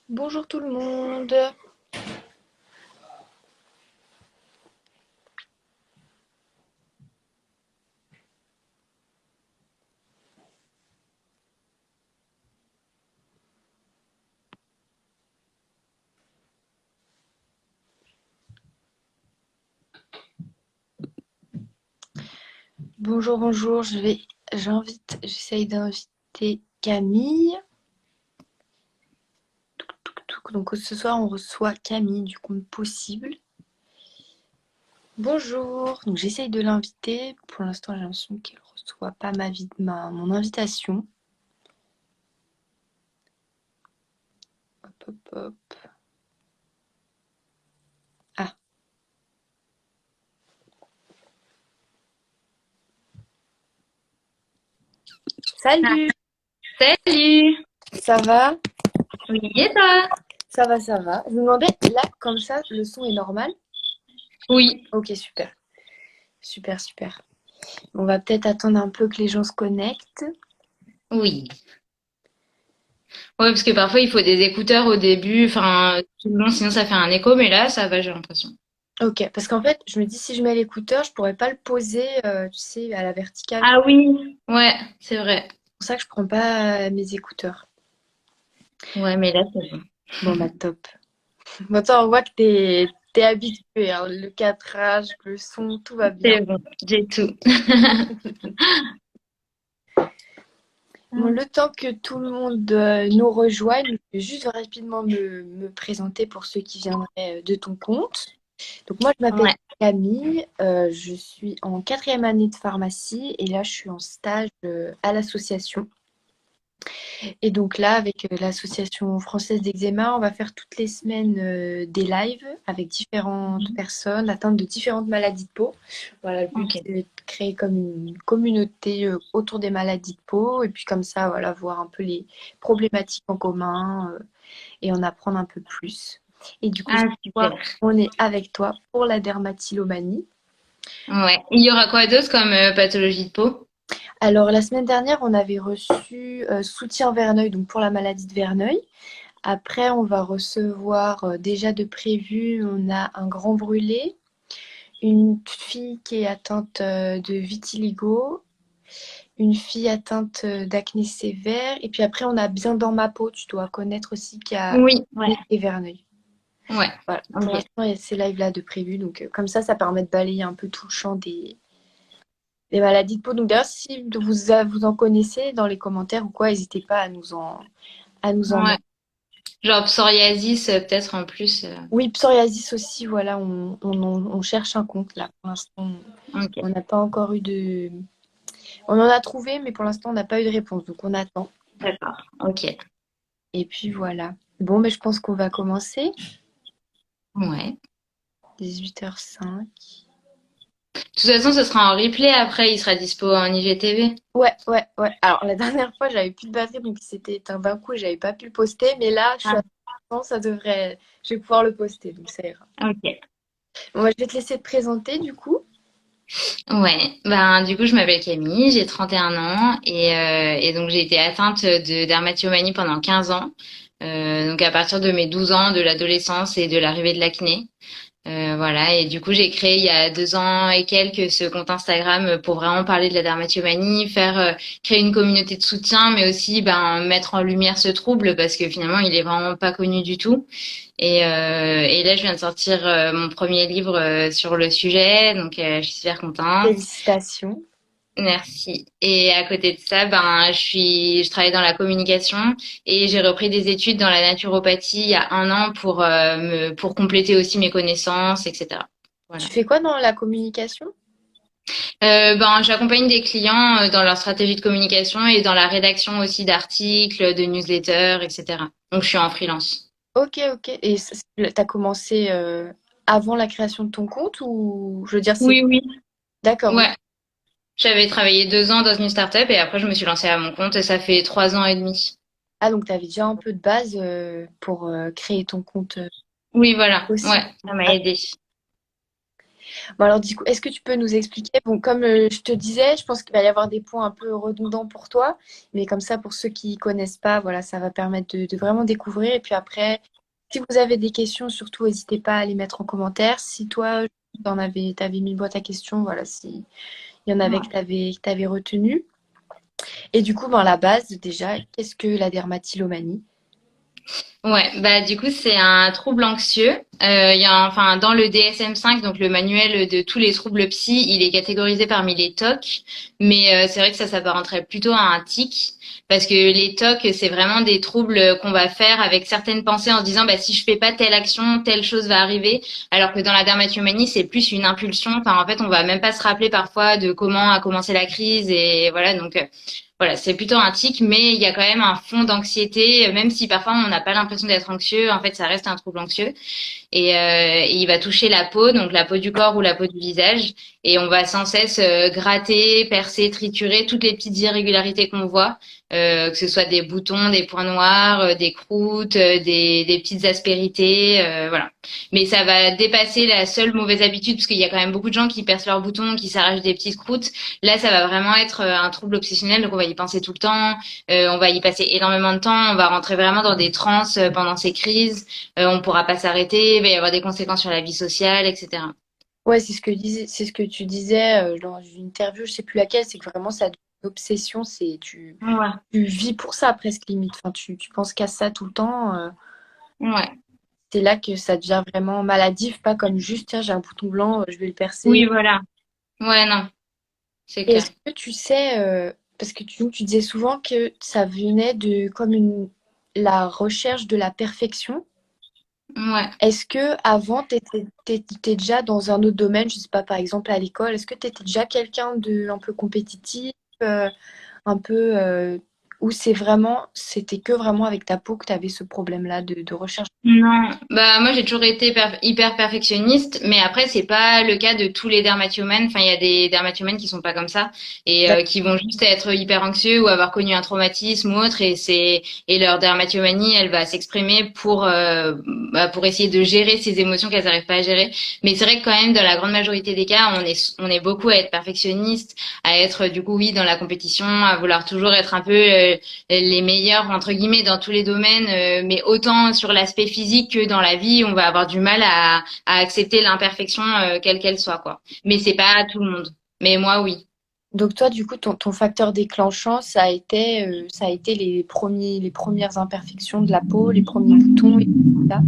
Bonjour tout le monde. Bonjour, bonjour. J'essaye d'inviter Camille. Donc ce soir, on reçoit Camille du compte Possible. Bonjour. Donc j'essaye de l'inviter. Pour l'instant, j'ai l'impression qu'elle ne reçoit pas mon invitation. Hop, hop, hop. Ah, Ah, salut. salut! Ça va? Oui, et toi? Ça va, ça va. Je me demandais, là, comme ça, le son est normal? Oui, Ok, super. Super, super. On va peut-être attendre un peu que les gens se connectent. oui. Ouais, parce que parfois il faut des écouteurs au début, enfin, sinon ça fait un écho, mais là ça va, j'ai l'impression. Ok, parce qu'en fait, je me dis si je mets l'écouteur, je pourrais pas le poser, tu sais, à la verticale. Ah oui, ouais, c'est vrai. C'est pour ça que je prends pas mes écouteurs. Ouais, mais là c'est bon. Bon bah top. Maintenant, on voit que t'es habitué, hein, le cadrage, le son, tout va bien. C'est bon, j'ai tout. Bon, le temps que tout le monde nous rejoigne, je vais juste rapidement me présenter pour ceux qui viendraient de ton compte. Donc moi, je m'appelle Ouais, Camille, je suis en quatrième année de pharmacie et là, je suis en stage à l'association. Et donc là, avec l'Association française d'eczéma, on va faire toutes les semaines des lives avec différentes personnes atteintes de différentes maladies de peau. Voilà, le but, ok. c'est de créer comme une communauté autour des maladies de peau et puis comme ça, voilà, voir un peu les problématiques en commun et en apprendre un peu plus. Et du coup, ce Ah, soir, super. on est avec toi pour la dermatillomanie. Ouais. Il y aura quoi d'autre comme pathologie de peau? Alors, la semaine dernière, on avait reçu soutien Verneuil, donc pour la maladie de Verneuil. Après, on va recevoir déjà de prévu, on a un grand brûlé, une fille qui est atteinte de vitiligo, une fille atteinte d'acné sévère, et puis après, on a bien dans ma peau, tu dois connaître aussi qu'il y a Oui, ouais, acné et Verneuil. ouais. Voilà, pour Ok. l'instant, il y a ces lives-là de prévu, donc comme ça permet de balayer un peu tout le champ des maladies de peau. Donc d'ailleurs, si vous en connaissez dans les commentaires ou quoi, n'hésitez pas à nous en Ouais. mettre. Genre psoriasis, peut-être en plus. Oui, psoriasis aussi, voilà, on cherche un compte là. Pour l'instant, Ok, on n'a pas encore eu de. On en a trouvé, mais pour l'instant, on n'a pas eu de réponse, donc on attend. d'accord. Ok. Et puis voilà. Bon, mais je pense qu'on va commencer. Ouais. 18h05. De toute façon, ce sera en replay après, il sera dispo en IGTV. Ouais, ouais, ouais. Alors, la dernière fois, j'avais plus de batterie, donc il s'était éteint d'un coup, j'avais pas pu le poster, mais là, je suis Ah, à 100%, ça devrait. Je vais pouvoir le poster, donc ça ira. ok. Bon, bah, je vais te laisser te présenter du coup. Ouais, ben du coup je m'appelle Camille, j'ai 31 ans et donc j'ai été atteinte de dermatillomanie pendant 15 ans. Donc à partir de mes 12 ans, de l'adolescence et de l'arrivée de l'acné. Voilà, et du coup j'ai créé il y a 2 ans et quelques ce compte Instagram pour vraiment parler de la dermatillomanie, faire créer une communauté de soutien, mais aussi ben mettre en lumière ce trouble parce que finalement il est vraiment pas connu du tout. Et là je viens de sortir mon premier livre sur le sujet, donc je suis super contente. Félicitations. Merci. Et à côté de ça, ben, je travaille dans la communication et j'ai repris des études dans la naturopathie il y a un an pour compléter aussi mes connaissances, etc. Tu Voilà. fais quoi dans la communication? Ben, j'accompagne des clients dans leur stratégie de communication et dans la rédaction aussi d'articles, de newsletters, etc. Donc, je suis en freelance. Ok, ok. Et t'as commencé avant la création de ton compte ou je veux dire c'est. Oui, oui. D'accord, ok. Ouais. J'avais travaillé 2 ans dans une start-up et après, je me suis lancée à mon compte et ça fait 3 ans et demi. Ah donc t'avais déjà un peu de base pour créer ton compte Oui, voilà. aussi. Ouais, ça m'a Ah, aidé. Bon, alors, du coup, est-ce que tu peux nous expliquer? Bon, comme je te disais, je pense qu'il va y avoir des points un peu redondants pour toi, mais comme ça, pour ceux qui connaissent pas, voilà, ça va permettre de vraiment découvrir. Et puis après, si vous avez des questions, surtout, n'hésitez pas à les mettre en commentaire. Si toi, t'avais mis boîte à questions, voilà, si il y en avait Ouais. que t'avais retenu. Et du coup, ben, la base, déjà, qu'est-ce que la dermatillomanie? Ouais, bah du coup c'est un trouble anxieux. Il y a enfin dans le DSM-5, donc le manuel de tous les troubles psy, il est catégorisé parmi les TOC, mais c'est vrai que ça s'apparenterait plutôt à un tic parce que les TOC c'est vraiment des troubles qu'on va faire avec certaines pensées en se disant bah si je fais pas telle action, telle chose va arriver, alors que dans la dermatomanie c'est plus une impulsion. Enfin en fait on va même pas se rappeler parfois de comment a commencé la crise et voilà donc voilà, c'est plutôt un tic, mais il y a quand même un fond d'anxiété, même si parfois on n'a pas l'impression d'être anxieux, en fait ça reste un trouble anxieux. Et il va toucher la peau, donc la peau du corps ou la peau du visage, et on va sans cesse gratter, percer, triturer toutes les petites irrégularités qu'on voit, que ce soit des boutons, des points noirs, des croûtes, des petites aspérités, voilà. Mais ça va dépasser la seule mauvaise habitude, parce qu'il y a quand même beaucoup de gens qui percent leurs boutons, qui s'arrachent des petites croûtes. Là, ça va vraiment être un trouble obsessionnel, donc on va y penser tout le temps, on va y passer énormément de temps, on va rentrer vraiment dans des transes pendant ces crises. On pourra pas s'arrêter, il va y avoir des conséquences sur la vie sociale, etc. Ouais, c'est ce que tu disais dans une interview, je sais plus laquelle, c'est que vraiment ça devient une obsession, Ouais, tu vis pour ça presque limite. Enfin, tu penses qu'à ça tout le temps. ouais, C'est là que ça devient vraiment maladif, pas comme juste tiens, j'ai un bouton blanc, je vais le percer. oui, voilà. Ouais, non, c'est Et clair. est-ce que tu sais, parce que tu disais souvent que ça venait de comme la recherche de la perfection. Ouais. Est-ce que avant, t'étais déjà dans un autre domaine, je sais pas, par exemple à l'école, est-ce que tu étais déjà quelqu'un de un peu compétitif, euh, un peu où c'était que vraiment avec ta peau que tu avais ce problème-là de recherche? Non, bah moi j'ai toujours été hyper perfectionniste, mais après c'est pas le cas de tous les dermatomènes. Enfin, il y a des dermatomènes qui sont pas comme ça et qui vont juste être hyper anxieux ou avoir connu un traumatisme ou autre et leur dermatomanie, elle va s'exprimer pour essayer de gérer ces émotions qu'elles n'arrivent pas à gérer. Mais c'est vrai que quand même dans la grande majorité des cas, on est beaucoup à être perfectionniste, à être du coup oui dans la compétition, à vouloir toujours être un peu les meilleurs entre guillemets dans tous les domaines, mais autant sur l'aspect physique que dans la vie, on va avoir du mal à accepter l'imperfection quelle qu'elle soit quoi. Mais c'est pas tout le monde. Mais moi oui. Donc toi, du coup, ton facteur déclenchant, ça a été les premières imperfections de la peau, les premiers boutons et tout ça.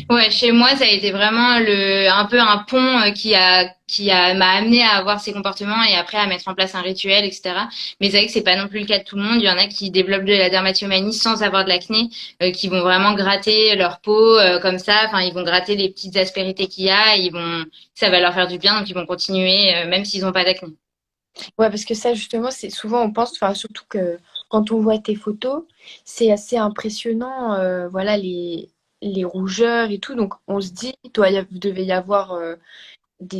Ouais, chez moi, ça a été vraiment un peu un pont m'a amené à avoir ces comportements et après à mettre en place un rituel, etc. Mais c'est vrai que c'est pas non plus le cas de tout le monde. Il y en a qui développent de la dermatomanie sans avoir de l'acné, qui vont vraiment gratter leur peau comme ça. Enfin, ils vont gratter les petites aspérités qu'il y a. Ça va leur faire du bien, donc ils vont continuer même s'ils ont pas d'acné. Ouais, parce que ça, justement, c'est souvent on pense, enfin, surtout que quand on voit tes photos, c'est assez impressionnant, voilà, les rougeurs et tout. Donc, on se dit, devait y avoir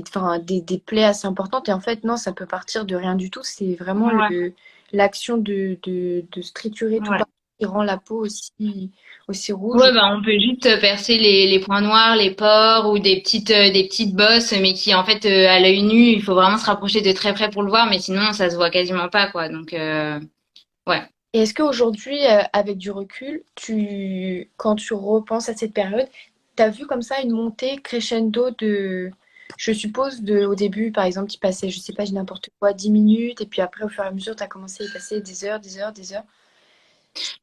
enfin, des plaies assez importantes. Et en fait, non, ça peut partir de rien du tout. C'est vraiment Ouais, l'action de se triturer tout ouais. bas qui rend la peau aussi rouge. Ouais, bah, on peut juste percer les points noirs, les pores ou des petites bosses, mais qui, en fait, à l'œil nu, il faut vraiment se rapprocher de très près pour le voir, mais sinon, ça se voit quasiment pas, quoi. Donc, ouais. Et est-ce qu'aujourd'hui, avec du recul, quand tu repenses à cette période, tu as vu comme ça une montée crescendo je suppose, au début, par exemple, tu passais, je sais pas, j'ai n'importe quoi, 10 minutes, et puis après, au fur et à mesure, tu as commencé à y passer des heures, des heures, des heures.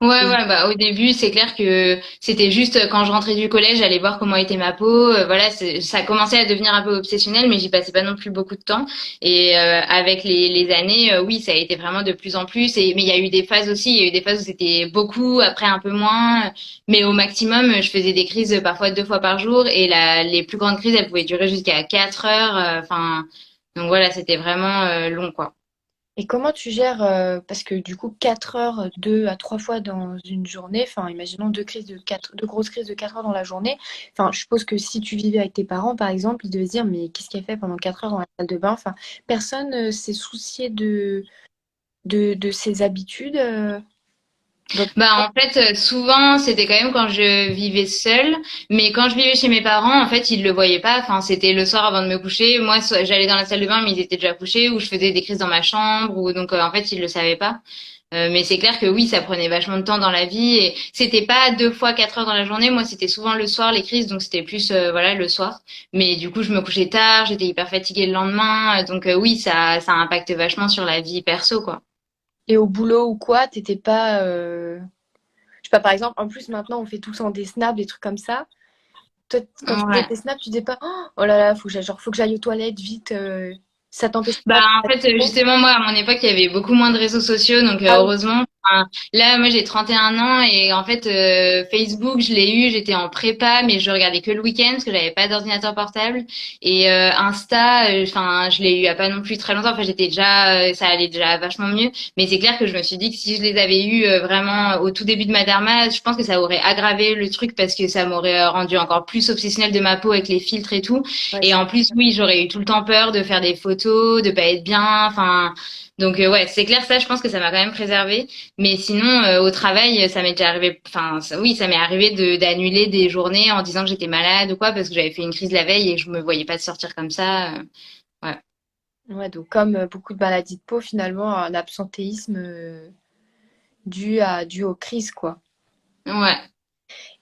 Ouais, Et- ouais, bah, au début, c'est clair que c'était juste quand je rentrais du collège, j'allais voir comment était ma peau. Voilà, ça commençait à devenir un peu obsessionnel, mais j'y passais pas non plus beaucoup de temps. Et avec les années, oui, ça a été vraiment de plus en plus. Mais il y a eu des phases aussi. Il y a eu des phases où c'était beaucoup, après un peu moins. Mais au maximum, je faisais des crises parfois 2 fois par jour. Et les plus grandes crises, elles pouvaient durer jusqu'à 4 heures. Enfin, donc voilà, c'était vraiment long, quoi. Et comment tu gères, parce que du coup, 4 heures, 2 à 3 fois dans une journée, enfin, imaginons deux grosses crises de 4 heures dans la journée. Enfin, je suppose que si tu vivais avec tes parents, par exemple, ils devaient se dire, mais qu'est-ce qu'elle fait pendant 4 heures dans la salle de bain? Enfin, personne s'est soucié de ses habitudes. Donc, Bah en fait souvent c'était quand même quand je vivais seule, mais quand je vivais chez mes parents en fait ils le voyaient pas. Enfin c'était le soir avant de me coucher. Moi j'allais dans la salle de bain mais ils étaient déjà couchés ou je faisais des crises dans ma chambre ou donc en fait ils le savaient pas. Mais c'est clair que oui ça prenait vachement de temps dans la vie et c'était pas 2 fois 4 heures dans la journée. Moi c'était souvent le soir les crises donc c'était plus voilà le soir. Mais du coup je me couchais tard, j'étais hyper fatiguée le lendemain donc oui ça impacte vachement sur la vie perso quoi. et au boulot ou quoi, t'étais pas, je sais pas, par exemple, en plus maintenant on fait tous en des snaps, des trucs comme ça. Toi, quand tu faisais Ouais. tes snaps, tu disais pas, oh là là, faut que j'aille aux toilettes vite. Ça t'empêchait Bah, pas de en faire fait, trop. justement, moi, à mon époque, il y avait beaucoup moins de réseaux sociaux, donc Ah oui, heureusement. Enfin, là, moi, j'ai 31 ans et en fait, Facebook, je l'ai eu, j'étais en prépa, mais je regardais que le week-end parce que j'avais pas d'ordinateur portable. Et Insta, enfin, je l'ai eu il y a pas non plus très longtemps. Enfin, j'étais déjà, ça allait déjà vachement mieux. Mais c'est clair que je me suis dit que si je les avais eus vraiment au tout début de ma derma, je pense que ça aurait aggravé le truc parce que ça m'aurait rendu encore plus obsessionnelle de ma peau avec les filtres et tout. ouais, Et c'est en plus, oui, j'aurais eu tout le temps peur de faire des photos, de pas être bien. Enfin, donc ouais, c'est clair, ça, je pense que ça m'a quand même préservée. Mais sinon, au travail, ça m'est déjà arrivé. Enfin, oui, ça m'est arrivé de d'annuler des journées en disant que j'étais malade ou quoi parce que j'avais fait une crise la veille et que je me voyais pas sortir comme ça. Ouais. ouais, donc comme beaucoup de maladies de peau, finalement, un absentéisme dû aux crises, quoi. Ouais.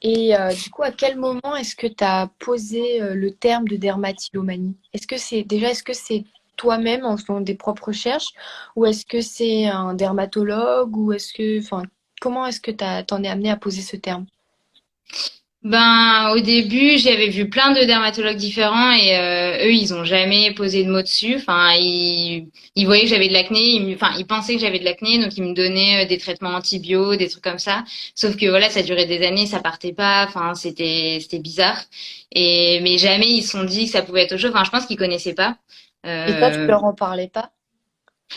Et du coup, à quel moment est-ce que tu as posé le terme de dermatillomanie? Est-ce que c'est toi-même en faisant des propres recherches ou est-ce que c'est un dermatologue ou enfin, comment est-ce que t'en es amené à poser ce terme? Ben, au début, j'avais vu plein de dermatologues différents et eux, ils ont jamais posé de mots dessus. Enfin, ils voyaient que j'avais de l'acné, enfin, ils pensaient que j'avais de l'acné, donc ils me donnaient des traitements antibio, des trucs comme ça. Sauf que voilà, ça durait des années, ça partait pas. Enfin, c'était bizarre. Et mais jamais ils se sont dit que ça pouvait être autre chose. Enfin, je pense qu'ils connaissaient pas. Et toi, tu Euh, leur en parlais pas?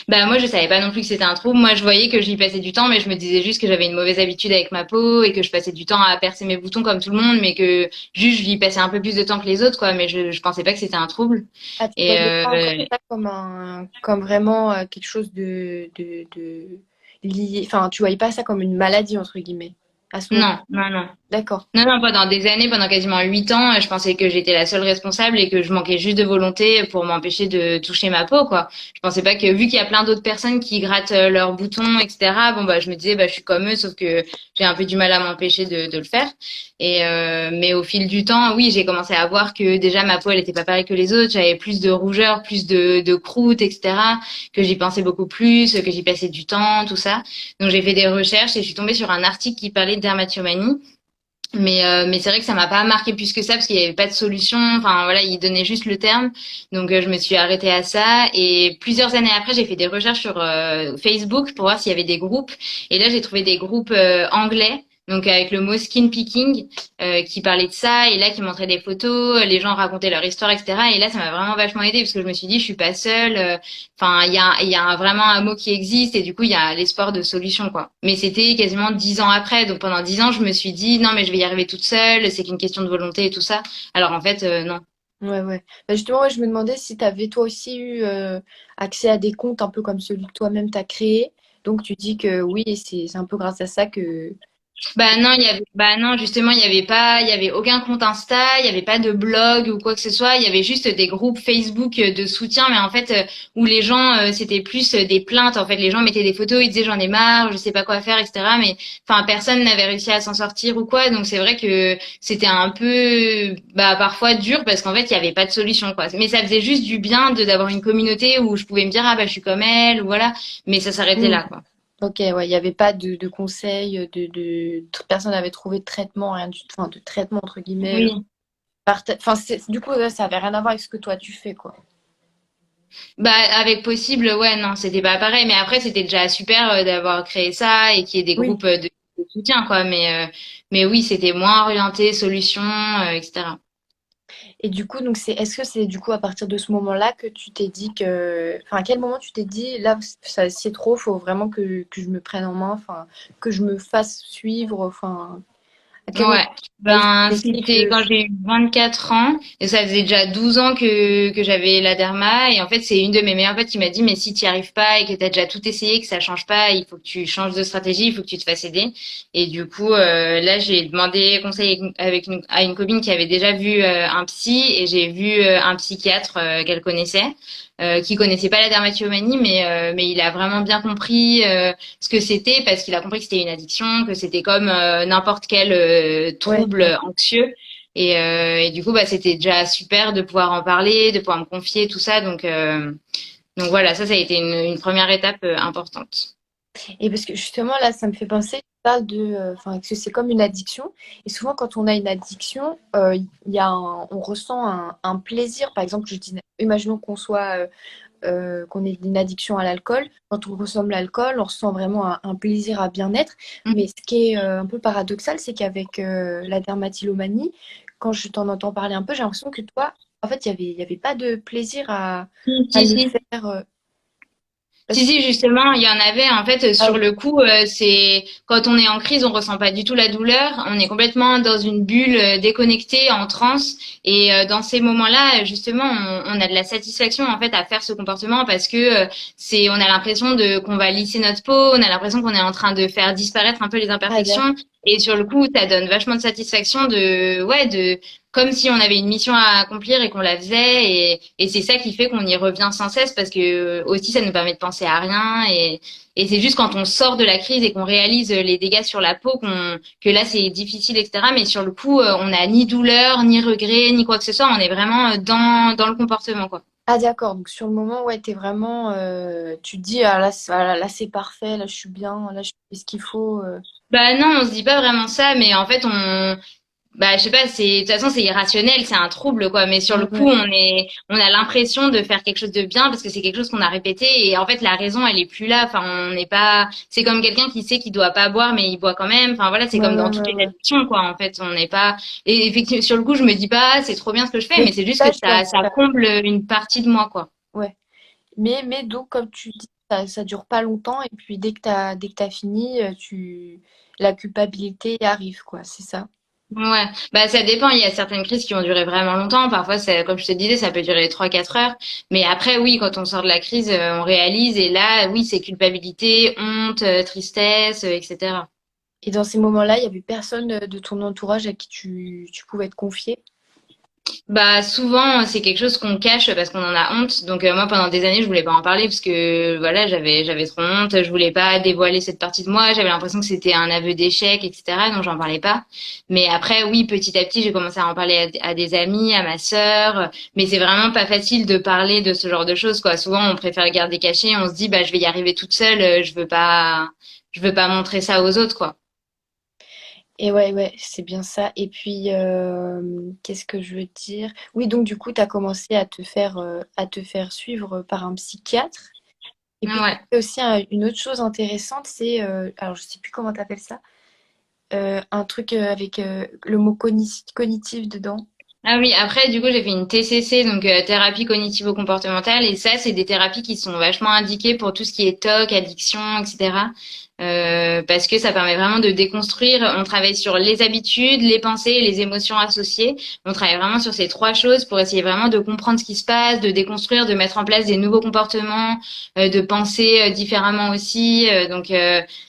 Bah moi je savais pas non plus que c'était un trouble. Moi je voyais que j'y passais du temps, mais je me disais juste que j'avais une mauvaise habitude avec ma peau et que je passais du temps à percer mes boutons comme tout le monde, mais que juste j'y passais un peu plus de temps que les autres quoi. Mais je pensais pas que c'était un trouble. Ah, tu Et voyais pas encore ça comme comme vraiment quelque chose de lié. Enfin, tu voyais pas ça comme une maladie, entre guillemets, à ce moment. non, non, non. D'accord. Non, non, pendant des années, pendant quasiment 8 ans, je pensais que j'étais la seule responsable et que je manquais juste de volonté pour m'empêcher de toucher ma peau, quoi. Je pensais pas que, vu qu'il y a plein d'autres personnes qui grattent leurs boutons, etc., bon, bah, je me disais, bah, je suis comme eux, sauf que j'ai un peu du mal à m'empêcher de le faire. Et, mais au fil du temps, oui, j'ai commencé à voir que déjà ma peau, elle était pas pareille que les autres. J'avais plus de rougeur, plus de croûte, etc., que j'y pensais beaucoup plus, que j'y passais du temps, tout ça. Donc, j'ai fait des recherches et je suis tombée sur un article qui parlait de dermatomanie. Mais c'est vrai que ça m'a pas marqué plus que ça parce qu'il y avait pas de solution. Enfin voilà, il donnait juste le terme. Donc je me suis arrêtée à ça. Et plusieurs années après, j'ai fait des recherches sur Facebook pour voir s'il y avait des groupes. Et là, j'ai trouvé des groupes anglais. Donc avec le mot skin picking qui parlait de ça et là qui montrait des photos, les gens racontaient leur histoire, etc. Et là, ça m'a vraiment vachement aidée parce que je me suis dit, je suis pas seule. Enfin, vraiment un mot qui existe et du coup, il y a l'espoir de solution, quoi. Mais c'était quasiment 10 ans après. Donc pendant 10 ans, je me suis dit, non, mais je vais y arriver toute seule. C'est qu'une question de volonté et tout ça. Alors en fait, non. Ouais, ouais. Bah, justement, ouais, je me demandais si tu avais toi aussi eu accès à des comptes un peu comme celui que toi-même t'as créé. Donc tu dis que oui, et c'est un peu grâce à ça que... Bah non, justement, il y avait aucun compte Insta, il y avait pas de blog ou quoi que ce soit. Il y avait juste des groupes Facebook de soutien, mais en fait, où les gens, c'était plus des plaintes. En fait, les gens mettaient des photos, ils disaient j'en ai marre, je sais pas quoi faire, etc. Mais enfin, personne n'avait réussi à s'en sortir ou quoi. Donc c'est vrai que c'était un peu, bah parfois dur parce qu'en fait, il y avait pas de solution, quoi. Mais ça faisait juste du bien de d'avoir une communauté où je pouvais me dire ah bah je suis comme elle, ou voilà. Mais ça s'arrêtait Hmm. là, quoi. Ok, ouais, il n'y avait pas de conseils, personne n'avait trouvé de traitement, rien du tout, enfin de traitement entre guillemets. Oui. Enfin, du coup, ça avait rien à voir avec ce que toi tu fais, quoi. Bah, avec possible, ouais, non, c'était pas pareil. Mais après, c'était déjà super d'avoir créé ça et qu'il y ait des Oui. groupes de soutien, quoi. Mais oui, c'était moins orienté solution, etc. Et du coup, donc est-ce que c'est du coup à partir de ce moment-là que tu t'es dit que, enfin, à quel moment tu t'es dit, là, ça c'est trop, faut vraiment que je me prenne en main, enfin, que je me fasse suivre, enfin, À quel moment Ouais, tu as eu ben ce déclic c'était de... quand j'ai eu 24 ans et ça faisait déjà 12 ans que j'avais la derma et en fait c'est une de mes meilleures potes qui m'a dit mais si tu n'y arrives pas et que tu as déjà tout essayé que ça change pas, il faut que tu changes de stratégie, il faut que tu te fasses aider et du coup là j'ai demandé conseil à une copine qui avait déjà vu un psy et j'ai vu un psychiatre qu'elle connaissait qui connaissait pas la dermatillomanie mais il a vraiment bien compris ce que c'était parce qu'il a compris que c'était une addiction, que c'était comme n'importe quel Ouais, trouble anxieux. Et du coup, bah, c'était déjà super de pouvoir en parler, de pouvoir me confier, tout ça. Donc voilà, ça a été une première étape importante. et parce que justement, là, ça me fait penser, tu parles de, enfin, que c'est comme une addiction. Et souvent, quand on a une addiction, il y a on ressent un plaisir. Par exemple, je dis, imaginons qu'on soit, qu'on ait une addiction à l'alcool. Quand on consomme l'alcool, on ressent vraiment un plaisir à bien-être. Mais ce qui est un peu paradoxal, c'est qu'avec la dermatillomanie, quand je t'en entends parler un peu, j'ai l'impression que toi, en fait, il y avait pas de plaisir à Si, le si. faire. Si, Parce que, si, justement, il y en avait. En fait, ah, sur ok. le coup, c'est quand on est en crise, on ressent pas du tout la douleur. On est complètement dans une bulle déconnectée, en transe. Et dans ces moments-là, justement, on a de la satisfaction en fait à faire ce comportement parce que on a l'impression de qu'on va lisser notre peau, on a l'impression qu'on est en train de faire disparaître un peu les Ah, d'accord. imperfections. Et sur le coup, ça donne vachement de satisfaction de comme si on avait une mission à accomplir et qu'on la faisait et c'est ça qui fait qu'on y revient sans cesse parce que aussi ça nous permet de penser à rien et c'est juste quand on sort de la crise et qu'on réalise les dégâts sur la peau que là c'est difficile etc mais sur le coup on n'a ni douleur ni regret ni quoi que ce soit on est vraiment dans le comportement quoi. Ah, d'accord. Donc, sur le moment, ouais, t'es vraiment, tu te dis, ah, là, là, c'est parfait, là, je suis bien, là, je fais ce qu'il faut. Bah non on se dit pas vraiment ça mais en fait on bah, je sais pas, de toute façon, c'est irrationnel, c'est un trouble, quoi. Mais sur le Ouais, coup, ouais. on a l'impression de faire quelque chose de bien parce que c'est quelque chose qu'on a répété. Et en fait, la raison, elle est plus là. Enfin, on n'est pas, c'est comme quelqu'un qui sait qu'il doit pas boire, mais il boit quand même. Enfin, voilà, c'est Ouais, comme ouais, dans toutes ouais, les ouais. addictions, quoi. En fait, on n'est pas, et effectivement, sur le coup, je me dis pas, ah, c'est trop bien ce que je fais, Mais mais c'est juste que ça, je vois. ça comble une partie de moi, quoi. Ouais. Mais donc, comme tu dis, ça dure pas longtemps. Et puis, dès que t'as fini, la culpabilité arrive, quoi. C'est ça. Ouais, bah ça dépend. Il y a certaines crises qui ont duré vraiment longtemps. Parfois, comme je te disais, ça peut durer 3, 4 heures. Mais après, oui, quand on sort de la crise, on réalise. Et là, oui, c'est culpabilité, honte, tristesse, etc. Et dans ces moments-là, il y avait personne de ton entourage à qui tu pouvais te confier. Bah souvent c'est quelque chose qu'on cache parce qu'on en a honte. Donc moi pendant des années je voulais pas en parler parce que voilà j'avais trop honte. Je voulais pas dévoiler cette partie de moi. J'avais l'impression que c'était un aveu d'échec etc. Donc j'en parlais pas. Mais après oui petit à petit j'ai commencé à en parler à des amis, à ma sœur. Mais c'est vraiment pas facile de parler de ce genre de choses quoi. Souvent on préfère le garder caché. On se dit bah je vais y arriver toute seule. Je veux pas montrer ça aux autres quoi. Et ouais, ouais, c'est bien ça. Et puis, qu'est-ce que je veux dire? Oui, donc du coup, tu as commencé à te faire suivre par un psychiatre. Et puis, Ouais. aussi une autre chose intéressante, c'est, alors je sais plus comment tu appelles ça, un truc avec le mot cognitif dedans. Ah oui, après, du coup, j'ai fait une TCC, donc thérapie cognitivo-comportementale, et ça, c'est des thérapies qui sont vachement indiquées pour tout ce qui est TOC, addiction, etc. Parce que ça permet vraiment de déconstruire. On travaille sur les habitudes, les pensées et les émotions associées. On travaille vraiment sur ces trois choses pour essayer vraiment de comprendre ce qui se passe, de déconstruire, de mettre en place des nouveaux comportements, de penser différemment aussi.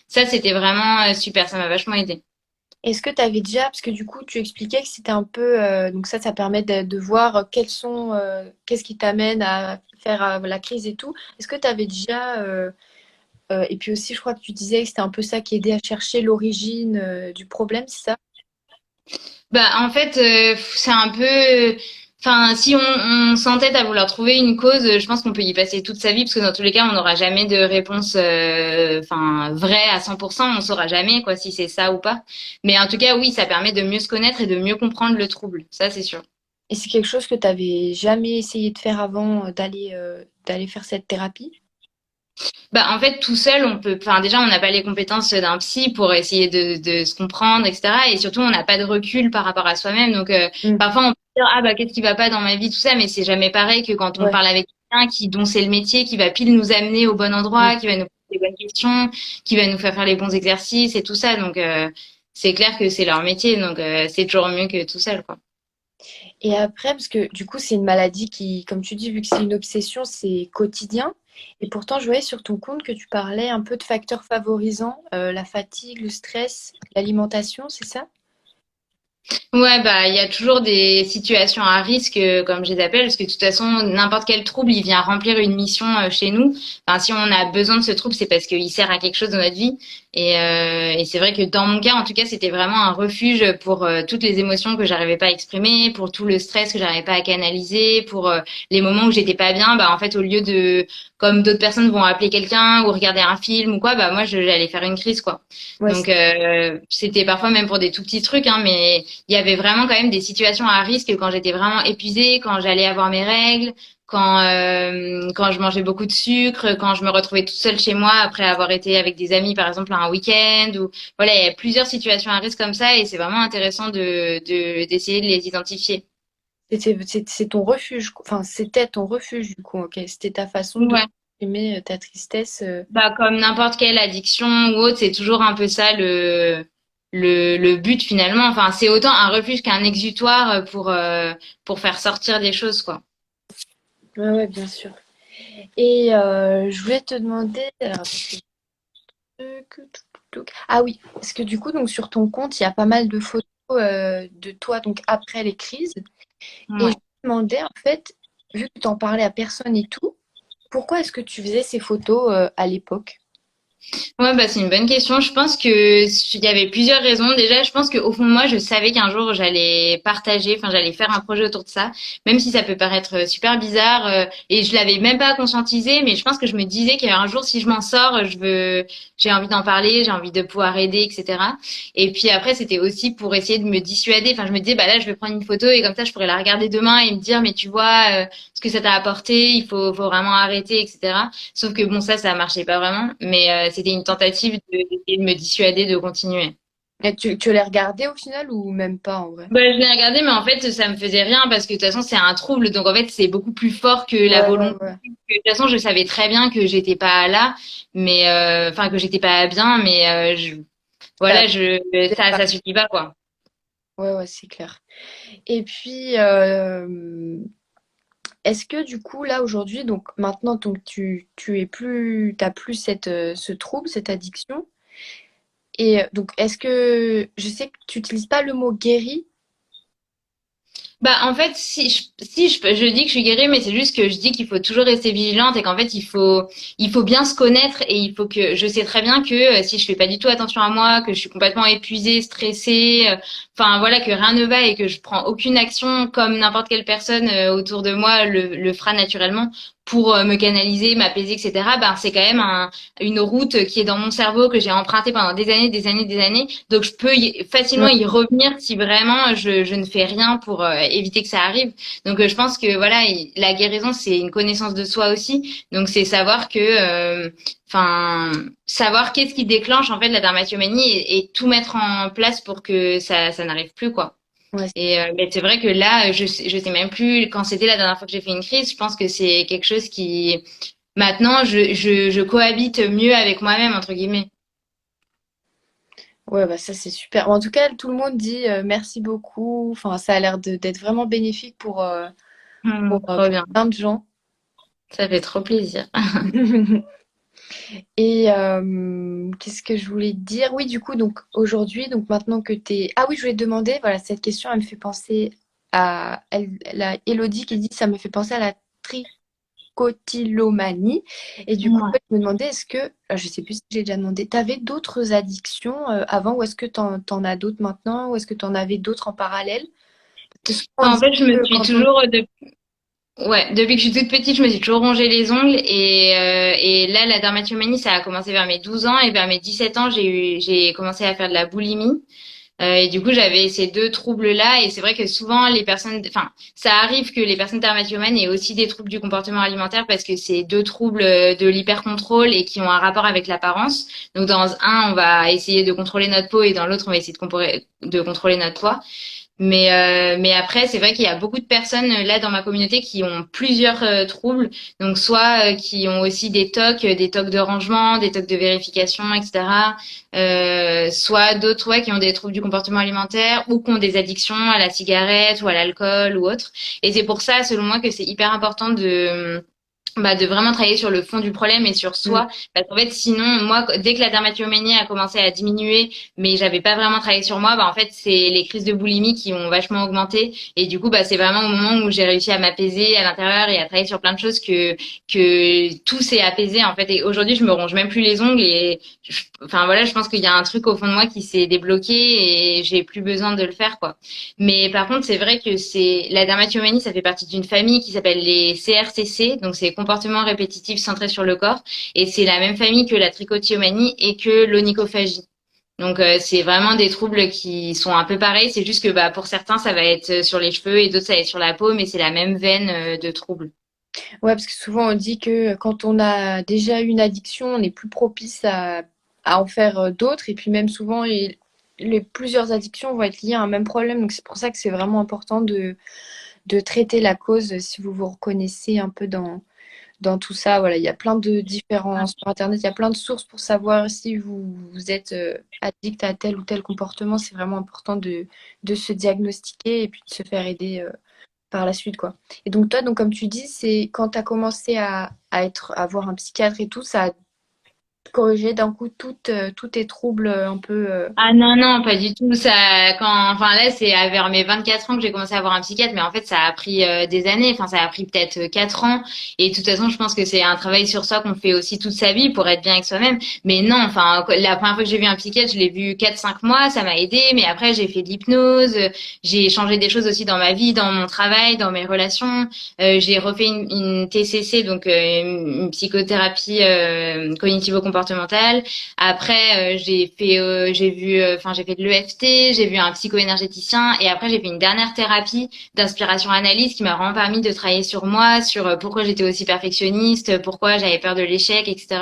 Ça, c'était vraiment super, ça m'a vachement aidé. Est-ce que tu avais déjà, parce que du coup, tu expliquais que c'était un peu, donc ça permet de voir quels sont, qu'est-ce qui t'amène à faire la crise et tout. Est-ce que tu avais déjà, et puis aussi, je crois que tu disais que c'était un peu ça qui aidait à chercher l'origine du problème, c'est ça? Bah, en fait, c'est un peu. Enfin, si on s'entête à vouloir trouver une cause, je pense qu'on peut y passer toute sa vie, parce que dans tous les cas, on n'aura jamais de réponse, enfin, vraie à 100%. On saura jamais, quoi, si c'est ça ou pas. Mais en tout cas, oui, ça permet de mieux se connaître et de mieux comprendre le trouble. Ça, c'est sûr. Et c'est quelque chose que tu avais jamais essayé de faire avant d'aller faire cette thérapie? Bah, en fait, tout seul, on peut. Enfin, déjà, on n'a pas les compétences d'un psy pour essayer de se comprendre, etc. Et surtout, on n'a pas de recul par rapport à soi-même. Donc, Mm. parfois, on peut dire, ah bah, qu'est-ce qui va pas dans ma vie, tout ça, mais c'est jamais pareil que quand on Ouais. parle avec quelqu'un dont c'est le métier, qui va pile nous amener au bon Mm. endroit, qui va nous poser les bonnes questions, qui va nous faire les bons exercices et tout ça. Donc, c'est clair que c'est leur métier, donc c'est toujours mieux que tout seul, quoi. Et après, parce que du coup, c'est une maladie qui, comme tu dis, vu que c'est une obsession, c'est quotidien. Et pourtant, je voyais sur ton compte que tu parlais un peu de facteurs favorisants, la fatigue, le stress, l'alimentation, c'est ça? Ouais, bah, il y a toujours des situations à risque, comme je les appelle, parce que de toute façon, n'importe quel trouble, il vient remplir une mission chez nous. Enfin, si on a besoin de ce trouble, c'est parce qu'il sert à quelque chose dans notre vie. Et c'est vrai que dans mon cas, en tout cas, c'était vraiment un refuge pour toutes les émotions que j'arrivais pas à exprimer, pour tout le stress que j'arrivais pas à canaliser, pour les moments où j'étais pas bien. Bah, en fait, au lieu de, comme d'autres personnes vont appeler quelqu'un ou regarder un film ou quoi, bah moi, j'allais faire une crise, quoi. Ouais, Donc, c'était parfois même pour des tout petits trucs, hein, mais il y avait vraiment quand même des situations à risque quand j'étais vraiment épuisée, quand j'allais avoir mes règles, quand je mangeais beaucoup de sucre, quand je me retrouvais toute seule chez moi après avoir été avec des amis, par exemple, un week-end. Ou voilà, il y a plusieurs situations à risque comme ça et c'est vraiment intéressant d'essayer de les identifier. c'est ton refuge, enfin, c'était ton refuge, du coup, ok. C'était ta façon de Ouais. exprimer ta tristesse. Bah, comme n'importe quelle addiction ou autre, c'est toujours un peu ça le but finalement. Enfin, c'est autant un refuge qu'un exutoire pour faire sortir des choses, quoi. Ouais, ouais, bien sûr. Et je voulais te demander, alors, ah oui, parce que du coup, donc sur ton compte, il y a pas mal de photos de toi donc après les crises. Et je Ouais. me demandais en fait, vu que tu en parlais à personne et tout, pourquoi est-ce que tu faisais ces photos à l'époque? Ouais, bah, c'est une bonne question. Je pense que il y avait plusieurs raisons. Déjà, je pense qu'au fond de moi, je savais qu'un jour j'allais partager, enfin, j'allais faire un projet autour de ça, même si ça peut paraître super bizarre, et je l'avais même pas conscientisé, mais je pense que je me disais qu'un jour, si je m'en sors, j'ai envie d'en parler, j'ai envie de pouvoir aider, etc. Et puis après, c'était aussi pour essayer de me dissuader. Enfin, je me disais, bah là, je vais prendre une photo et comme ça, je pourrais la regarder demain et me dire, mais tu vois, ce que ça t'a apporté, faut vraiment arrêter, etc. Sauf que bon, ça marchait pas vraiment. Mais c'était une tentative d'essayer de me dissuader de continuer. Et tu les regardais au final ou même pas en vrai? Bah, je l'ai regardé, mais en fait, ça me faisait rien parce que de toute façon, c'est un trouble. Donc en fait, c'est beaucoup plus fort que la Ouais, ouais, volonté. ouais. De toute façon, je savais très bien que j'étais pas là, mais enfin que j'étais pas bien, mais Ça, voilà, ça suffit pas quoi. ouais, ouais, c'est clair. Et puis, est-ce que du coup, là aujourd'hui, donc maintenant, donc, tu es plus, t'as plus ce trouble, cette addiction. Et donc, est-ce que je sais que tu n'utilises pas le mot guéri? Bah, en fait, je dis que je suis guérie, mais c'est juste que je dis qu'il faut toujours rester vigilante et qu'en fait, il faut bien se connaître et il faut que, je sais très bien que si je fais pas du tout attention à moi, que je suis complètement épuisée, stressée, enfin, voilà, que rien ne va et que je prends aucune action comme n'importe quelle personne autour de moi le fera naturellement pour me canaliser, m'apaiser, etc. Ben, c'est quand même une route qui est dans mon cerveau que j'ai empruntée pendant des années, des années, des années. Donc, je peux facilement Ouais, y revenir si vraiment je ne fais rien pour éviter que ça arrive. Donc, je pense que voilà, la guérison, c'est une connaissance de soi aussi. Donc, c'est savoir que, enfin, savoir qu'est-ce qui déclenche en fait la dermatillomanie et tout mettre en place pour que ça n'arrive plus, quoi. ouais, Et mais c'est vrai que là, je sais même plus quand c'était la dernière fois que j'ai fait une crise. Je pense que c'est quelque chose qui maintenant je cohabite mieux avec moi-même entre guillemets. ouais, bah ça c'est super. En tout cas, tout le monde dit merci beaucoup. Enfin, ça a l'air d'être vraiment bénéfique Trop pour bien, plein de gens. ça fait trop plaisir. Et qu'est-ce que je voulais te dire? Oui, du coup, donc aujourd'hui, donc maintenant que tu es... Ah oui, je voulais te demander, voilà, cette question, elle me fait penser à la Elodie qui dit, ça me fait penser à la trichotillomanie. Et du coup, Ouais. je me demandais, est-ce que, je sais plus si j'ai déjà demandé, tu avais d'autres addictions avant ou est-ce que tu en as d'autres maintenant ou est-ce que tu en avais d'autres en parallèle? Parce que souvent, on Enfin, en dit fait, je me que suis quand on... toujours ouais, depuis que je suis toute petite, je me suis toujours rongé les ongles et là la dermatillomanie ça a commencé vers mes 12 ans et vers mes 17 ans, j'ai commencé à faire de la boulimie. Et du coup, j'avais ces deux troubles-là. Et c'est vrai que souvent, les personnes, enfin, ça arrive que les personnes dermatillomane aient aussi des troubles du comportement alimentaire parce que c'est deux troubles de l'hypercontrôle et qui ont un rapport avec l'apparence. Donc, dans un, on va essayer de contrôler notre peau et dans l'autre, on va essayer de contrôler notre poids. Mais après, c'est vrai qu'il y a beaucoup de personnes là dans ma communauté qui ont plusieurs troubles. Donc soit qui ont aussi des tocs de rangement, des tocs de vérification, etc. Soit d'autres ouais, qui ont des troubles du comportement alimentaire ou qui ont des addictions à la cigarette ou à l'alcool ou autre. Et c'est pour ça, selon moi, que c'est hyper important de vraiment travailler sur le fond du problème et sur Mm. soi. Parce qu'en fait, sinon, moi, dès que la dermatillomanie a commencé à diminuer, mais j'avais pas vraiment travaillé sur moi, en fait, c'est les crises de boulimie qui ont vachement augmenté. Et du coup, c'est vraiment au moment où j'ai réussi à m'apaiser à l'intérieur et à travailler sur plein de choses que tout s'est apaisé, en fait. Et aujourd'hui, je me ronge même plus les ongles et, enfin, voilà, je pense qu'il y a un truc au fond de moi qui s'est débloqué et j'ai plus besoin de le faire, quoi. Mais par contre, c'est vrai que la dermatillomanie, ça fait partie d'une famille qui s'appelle les CRCC, donc c'est comportements répétitifs centrés sur le corps, et c'est la même famille que la trichotillomanie et que l'onychophagie. Donc c'est vraiment des troubles qui sont un peu pareils, c'est juste que pour certains ça va être sur les cheveux et d'autres ça va être sur la peau, mais c'est la même veine de troubles. Ouais, parce que souvent on dit que quand on a déjà eu une addiction, on est plus propice à en faire d'autres. Et puis même souvent, plusieurs addictions vont être liées à un même problème. Donc c'est pour ça que c'est vraiment important de traiter la cause si vous vous reconnaissez un peu dans tout ça. Voilà, il y a plein de différences sur Internet, il y a plein de sources pour savoir si vous êtes addict à tel ou tel comportement. C'est vraiment important de se diagnostiquer et puis de se faire aider par la suite, quoi. Et donc toi, donc comme tu dis, c'est quand tu as commencé à voir un psychiatre et tout, ça a corrigé d'un coup tous tes troubles un peu. Ah non, non, pas du tout. Enfin là, c'est vers mes 24 ans que j'ai commencé à avoir un psychiatre, mais en fait, ça a pris des années. Enfin, ça a pris peut-être 4 ans. Et de toute façon, je pense que c'est un travail sur soi qu'on fait aussi toute sa vie pour être bien avec soi-même. Mais non, enfin, la première fois que j'ai vu un psychiatre, je l'ai vu 4, 5 mois, ça m'a aidé. Mais après, j'ai fait de l'hypnose, j'ai changé des choses aussi dans ma vie, dans mon travail, dans mes relations. J'ai refait une TCC, donc une psychothérapie cognitivo-comportementale. Après, j'ai fait de l'EFT, j'ai vu un psycho-énergéticien et après j'ai fait une dernière thérapie d'inspiration-analyse qui m'a vraiment permis de travailler sur moi, sur pourquoi j'étais aussi perfectionniste, pourquoi j'avais peur de l'échec, etc.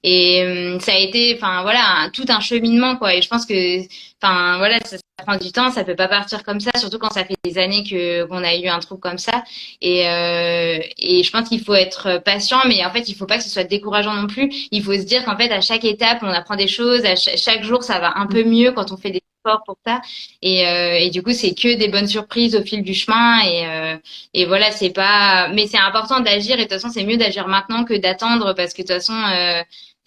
Et ça a été, enfin voilà, tout un cheminement quoi. Et je pense que, enfin voilà, ça prend du temps, ça peut pas partir comme ça, surtout quand ça fait des années que qu'on a eu un trouble comme ça. Et je pense qu'il faut être patient, mais en fait, il faut pas que ce soit décourageant non plus. Il faut se dire qu'en fait, à chaque étape, on apprend des choses. Chaque jour, ça va un peu mieux quand on fait des efforts pour ça. Et du coup, c'est que des bonnes surprises au fil du chemin. Et voilà, c'est pas. Mais c'est important d'agir. Et de toute façon, c'est mieux d'agir maintenant que d'attendre parce que de toute façon,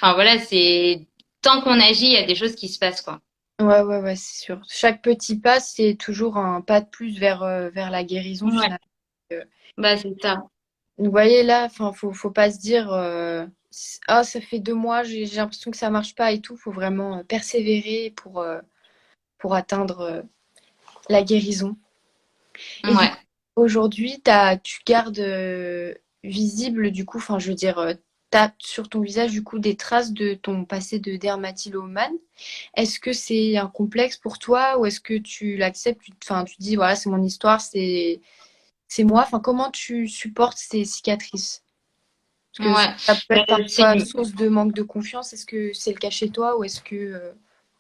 enfin voilà, c'est tant qu'on agit, il y a des choses qui se passent quoi. Ouais, ouais, ouais, c'est sûr. Chaque petit pas, c'est toujours un pas de plus vers la guérison Ouais. finalement. Euh, Bah c'est ça. Vous voyez là, enfin, faut pas se dire ah ça fait 2 mois, j'ai l'impression que ça marche pas et tout. Faut vraiment persévérer pour atteindre la guérison. Et du coup, Ouais. aujourd'hui, tu gardes visible, du coup, enfin, je veux dire, t'as sur ton visage, du coup, des traces de ton passé de dermatillomane. Est-ce que c'est un complexe pour toi ou est-ce que tu l'acceptes, enfin, tu dis, voilà, c'est mon histoire, c'est moi. Enfin, comment tu supportes ces cicatrices? Parce que Ouais. ça peut Bah, être parfois source de manque de confiance. Est-ce que c'est le cas chez toi ou est-ce que,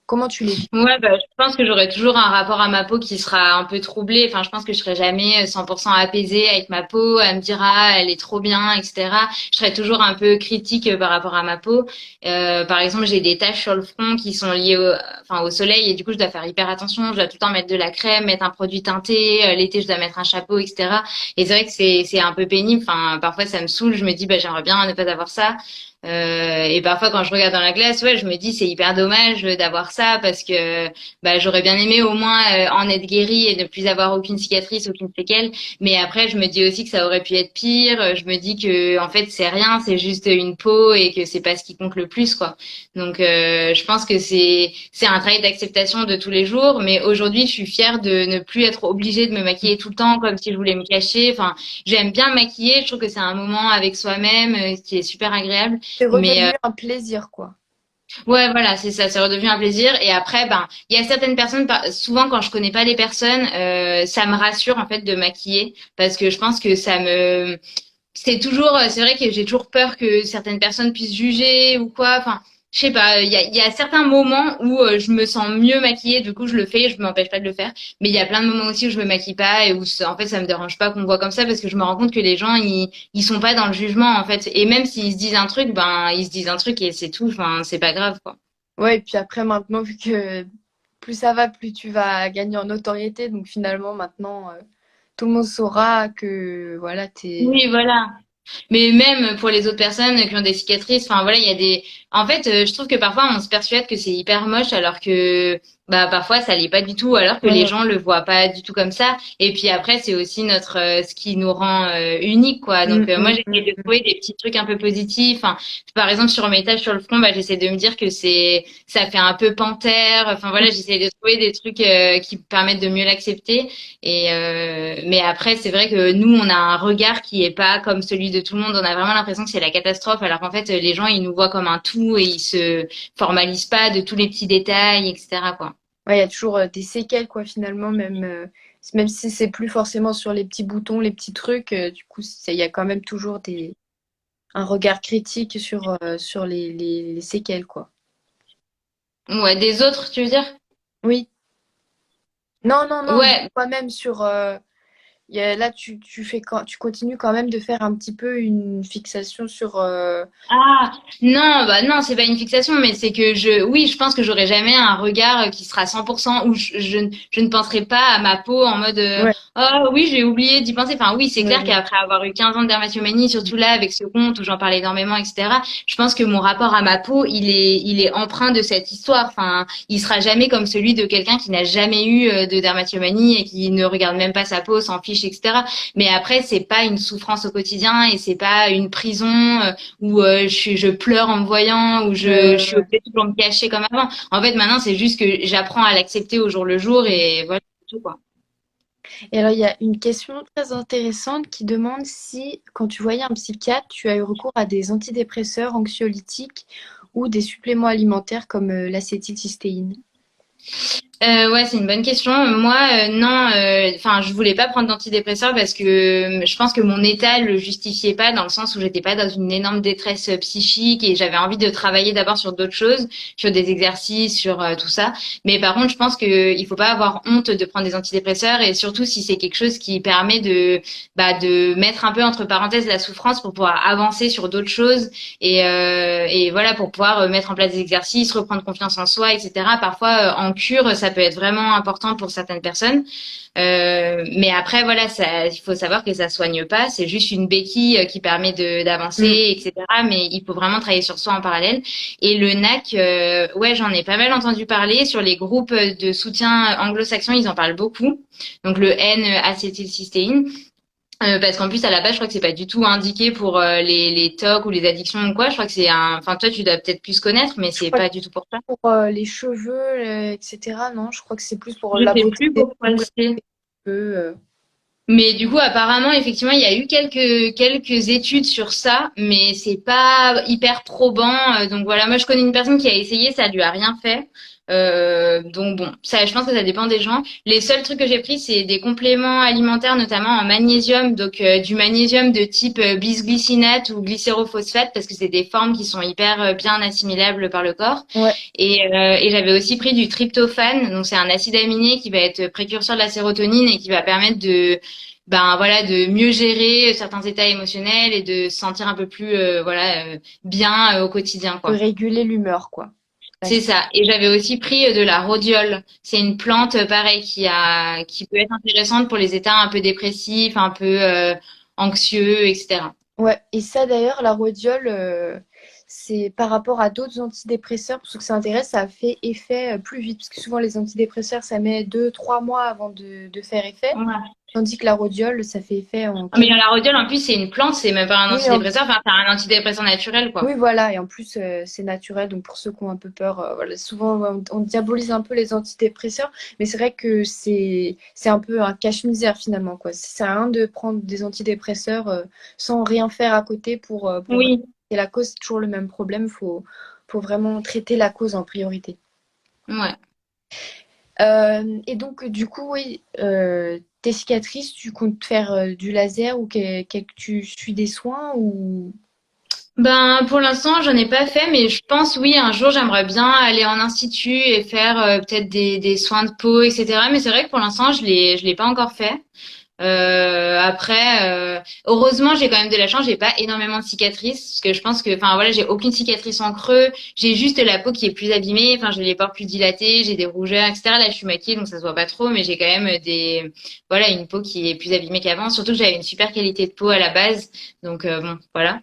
comment tu les vis? Ouais, je pense que j'aurai toujours un rapport à ma peau qui sera un peu troublé. Enfin, je pense que je serai jamais 100% apaisée avec ma peau. Elle me dira, elle est trop bien, etc. Je serai toujours un peu critique par rapport à ma peau. Par exemple, j'ai des taches sur le front qui sont liées enfin, au soleil et du coup, je dois faire hyper attention. Je dois tout le temps mettre de la crème, mettre un produit teinté. L'été, je dois mettre un chapeau, etc. Et c'est vrai que c'est un peu pénible. Enfin, parfois, ça me saoule. Je me dis, j'aimerais bien ne pas avoir ça. Et parfois, quand je regarde dans la glace, ouais, je me dis c'est hyper dommage d'avoir ça parce que j'aurais bien aimé au moins en être guérie et ne plus avoir aucune cicatrice, aucune séquelle. Mais après, je me dis aussi que ça aurait pu être pire. Je me dis que en fait, c'est rien, c'est juste une peau et que c'est pas ce qui compte le plus, quoi. Donc, je pense que c'est un travail d'acceptation de tous les jours. Mais aujourd'hui, je suis fière de ne plus être obligée de me maquiller tout le temps comme si je voulais me cacher. Enfin, j'aime bien me maquiller. Je trouve que c'est un moment avec soi-même qui est super agréable. C'est Mais redevenu un plaisir, quoi. ouais, voilà, c'est ça, c'est redevenu un plaisir. Et après, il y a certaines personnes, souvent quand je connais pas les personnes, ça me rassure en fait de maquiller parce que je pense que c'est vrai que j'ai toujours peur que certaines personnes puissent juger ou quoi. Enfin, je sais pas, il y a certains moments où je me sens mieux maquillée, du coup je le fais, je m'empêche pas de le faire. Mais il y a plein de moments aussi où je me maquille pas et où en fait ça me dérange pas qu'on me voit comme ça parce que je me rends compte que les gens ils sont pas dans le jugement en fait. Et même s'ils se disent un truc, ben ils se disent un truc et c'est tout. Enfin c'est pas grave quoi. Ouais, et puis après, maintenant, vu que plus ça va, plus tu vas gagner en notoriété. Donc finalement, maintenant, tout le monde saura que voilà, t'es. Oui voilà. Mais même pour les autres personnes qui ont des cicatrices, enfin voilà, il y a des. En fait, je trouve que parfois on se persuade que c'est hyper moche alors que bah parfois ça l'est pas du tout, alors que les Ouais. gens le voient pas du tout comme ça. Et puis après, c'est aussi notre ce qui nous rend unique quoi. Donc moi j'essaie de Mm. trouver des petits trucs un peu positifs. Enfin, par exemple sur mes taches sur le front, bah j'essaie de me dire que c'est ça fait un peu panthère. Enfin voilà, j'essaie de trouver des trucs qui permettent de mieux l'accepter. Et mais après, c'est vrai que nous, on a un regard qui est pas comme celui de tout le monde. On a vraiment l'impression que c'est la catastrophe, alors qu'en fait, les gens, ils nous voient comme un tout et ils se formalisent pas de tous les petits détails, etc., quoi. Ouais, il y a toujours des séquelles, quoi, finalement, même si c'est plus forcément sur les petits boutons, les petits trucs, du coup, il y a quand même toujours un regard critique sur les séquelles, quoi. Ouais, des autres, tu veux dire? Oui. Non, non, non, Ouais, toi-même là, tu continues quand même de faire un petit peu une fixation sur. ah, non, bah non, c'est pas une fixation, mais c'est que oui, je pense que j'aurai jamais un regard qui sera 100% où je ne penserai pas à ma peau en mode, Ouais, oh oui, j'ai oublié d'y penser. Enfin, oui, c'est ouais, clair ouais. qu'après avoir eu 15 ans de dermatomanie, surtout là, avec ce compte où j'en parle énormément, etc., je pense que mon rapport à ma peau, il est empreint de cette histoire. Enfin, il sera jamais comme celui de quelqu'un qui n'a jamais eu de dermatomanie et qui ne regarde même pas sa peau, s'en fiche, etc. Mais après, c'est pas une souffrance au quotidien et c'est pas une prison. Où je pleure en me voyant, où Ouais, ouais, je suis ouais. obligée de toujours me cacher comme avant. En fait, maintenant, c'est juste que j'apprends à l'accepter au jour le jour et voilà, c'est tout, quoi. Et alors, il y a une question très intéressante qui demande si, quand tu voyais un psychiatre, tu as eu recours à des antidépresseurs, anxiolytiques ou des suppléments alimentaires comme l'acétylcystéine. Ouais, c'est une bonne question. Moi, non, enfin, je voulais pas prendre d'antidépresseurs parce que je pense que mon état le justifiait pas dans le sens où j'étais pas dans une énorme détresse psychique et j'avais envie de travailler d'abord sur d'autres choses, sur des exercices, sur tout ça. Mais par contre, je pense que il faut pas avoir honte de prendre des antidépresseurs et surtout si c'est quelque chose qui permet de mettre un peu entre parenthèses la souffrance pour pouvoir avancer sur d'autres choses et voilà pour pouvoir mettre en place des exercices, reprendre confiance en soi, etc. Parfois en cure, ça peut être vraiment important pour certaines personnes. Mais après voilà, il faut savoir que ça soigne pas. C'est juste une béquille qui permet de d'avancer, Mm. etc. Mais il faut vraiment travailler sur soi en parallèle. Et le NAC, ouais, j'en ai pas mal entendu parler sur les groupes de soutien anglo-saxons. Ils en parlent beaucoup. Donc le N-acétylcystéine. Parce qu'en plus, à la base, je crois que c'est pas du tout indiqué pour les TOC ou les addictions ou quoi. Je crois que c'est un. Enfin, toi, tu dois peut-être plus connaître, mais Je c'est crois que pas du tout pour ça. pour les cheveux, etc., non, je crois que c'est plus pour Je la sais beauté plus des pourquoi ongles, c'est. des cheveux. Mais du coup, apparemment, effectivement, il y a eu quelques études sur ça, mais c'est pas hyper probant. Donc voilà, moi, je connais une personne qui a essayé, ça lui a rien fait. Donc bon, ça, je pense que ça dépend des gens. Les seuls trucs que j'ai pris, c'est des compléments alimentaires, notamment en magnésium, donc du magnésium de type bisglycinate ou glycérophosphate, parce que c'est des formes qui sont hyper bien assimilables par le corps. Ouais, Et j'avais aussi pris du tryptophane, donc c'est un acide aminé qui va être précurseur de la sérotonine et qui va permettre ben voilà, de mieux gérer certains états émotionnels et de se sentir un peu plus voilà bien au quotidien de quoi. réguler l'humeur, quoi. C'est D'accord. ça. Et j'avais aussi pris de la rhodiole. C'est une plante pareil qui peut être intéressante pour les états un peu dépressifs, un peu anxieux, etc. Ouais, et ça d'ailleurs, la rhodiole, c'est par rapport à d'autres antidépresseurs, pour ceux que ça intéresse, ça fait effet plus vite, parce que souvent les antidépresseurs, ça met 2, 3 mois avant de faire effet, Ouais. tandis que la rhodiole, ça fait effet en Mais quelques... la rhodiole en plus c'est une plante, c'est même pas un Oui, antidépresseur, enfin c'est un antidépresseur naturel oui, quoi. voilà, et en plus, c'est naturel, donc pour ceux qui ont un peu peur, voilà, souvent on diabolise un peu les antidépresseurs, mais c'est vrai que c'est un peu un cache-misère finalement, quoi. Ça sert à rien de prendre des antidépresseurs sans rien faire à côté pour vraiment Oui. traiter la cause, c'est toujours le même problème, faut vraiment traiter la cause en priorité. Ouais. Et donc, du coup, oui, tes cicatrices, tu comptes faire du laser ou tu suis des soins ou... Ben, pour l'instant, j'en ai pas fait, mais je pense, oui, un jour, j'aimerais bien aller en institut et faire peut-être des soins de peau, etc. Mais c'est vrai que pour l'instant, je l'ai pas encore fait. Après, heureusement, j'ai quand même de la chance. J'ai pas énormément de cicatrices, parce que je pense que, enfin voilà, j'ai aucune cicatrice en creux. J'ai juste la peau qui est plus abîmée. Enfin, j'ai les pores plus dilatés, j'ai des rougeurs, etc. Là, je suis maquillée, donc ça se voit pas trop, mais j'ai quand même voilà, une peau qui est plus abîmée qu'avant. Surtout que j'avais une super qualité de peau à la base, donc bon, voilà.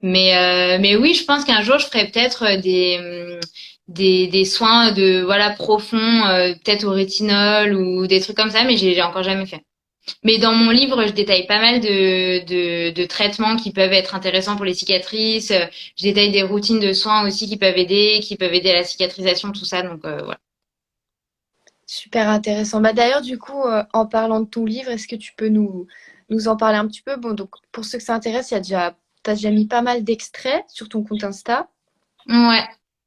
Mais oui, je pense qu'un jour, je ferai peut-être des soins de voilà profonds, peut-être au rétinol ou des trucs comme ça, mais j'ai encore jamais fait. Mais dans mon livre, je détaille pas mal de traitements qui peuvent être intéressants pour les cicatrices. Je détaille des routines de soins aussi qui peuvent aider à la cicatrisation, tout ça. Donc voilà. Super intéressant. Bah, d'ailleurs, du coup, en parlant de ton livre, est-ce que tu peux nous en parler un petit peu? Bon, donc, pour ceux que ça intéresse, t'as déjà mis pas mal d'extraits sur ton compte Insta. Ouais.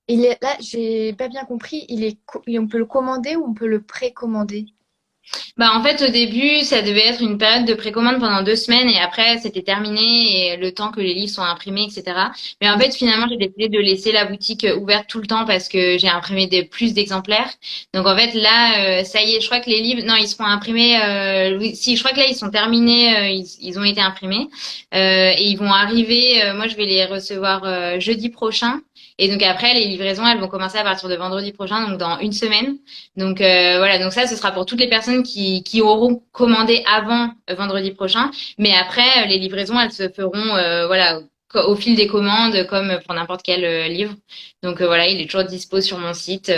Là, j'ai pas bien compris, on peut le commander ou on peut le précommander? Bah en fait au début ça devait être une période de précommande pendant 2 semaines et après c'était terminé et le temps que les livres sont imprimés etc. Mais en fait finalement j'ai décidé de laisser la boutique ouverte tout le temps parce que j'ai imprimé plus d'exemplaires. Donc en fait là ça y est je crois que les livres non ils seront imprimés oui, si je crois que là ils sont terminés ils ont été imprimés et ils vont arriver moi je vais les recevoir jeudi prochain. Et donc après, les livraisons, elles vont commencer à partir de vendredi prochain, donc dans une semaine. Donc voilà, donc ça, ce sera pour toutes les personnes qui auront commandé avant vendredi prochain. Mais après, les livraisons, elles se feront voilà au fil des commandes, comme pour n'importe quel livre. Donc voilà, il est toujours dispo sur mon site.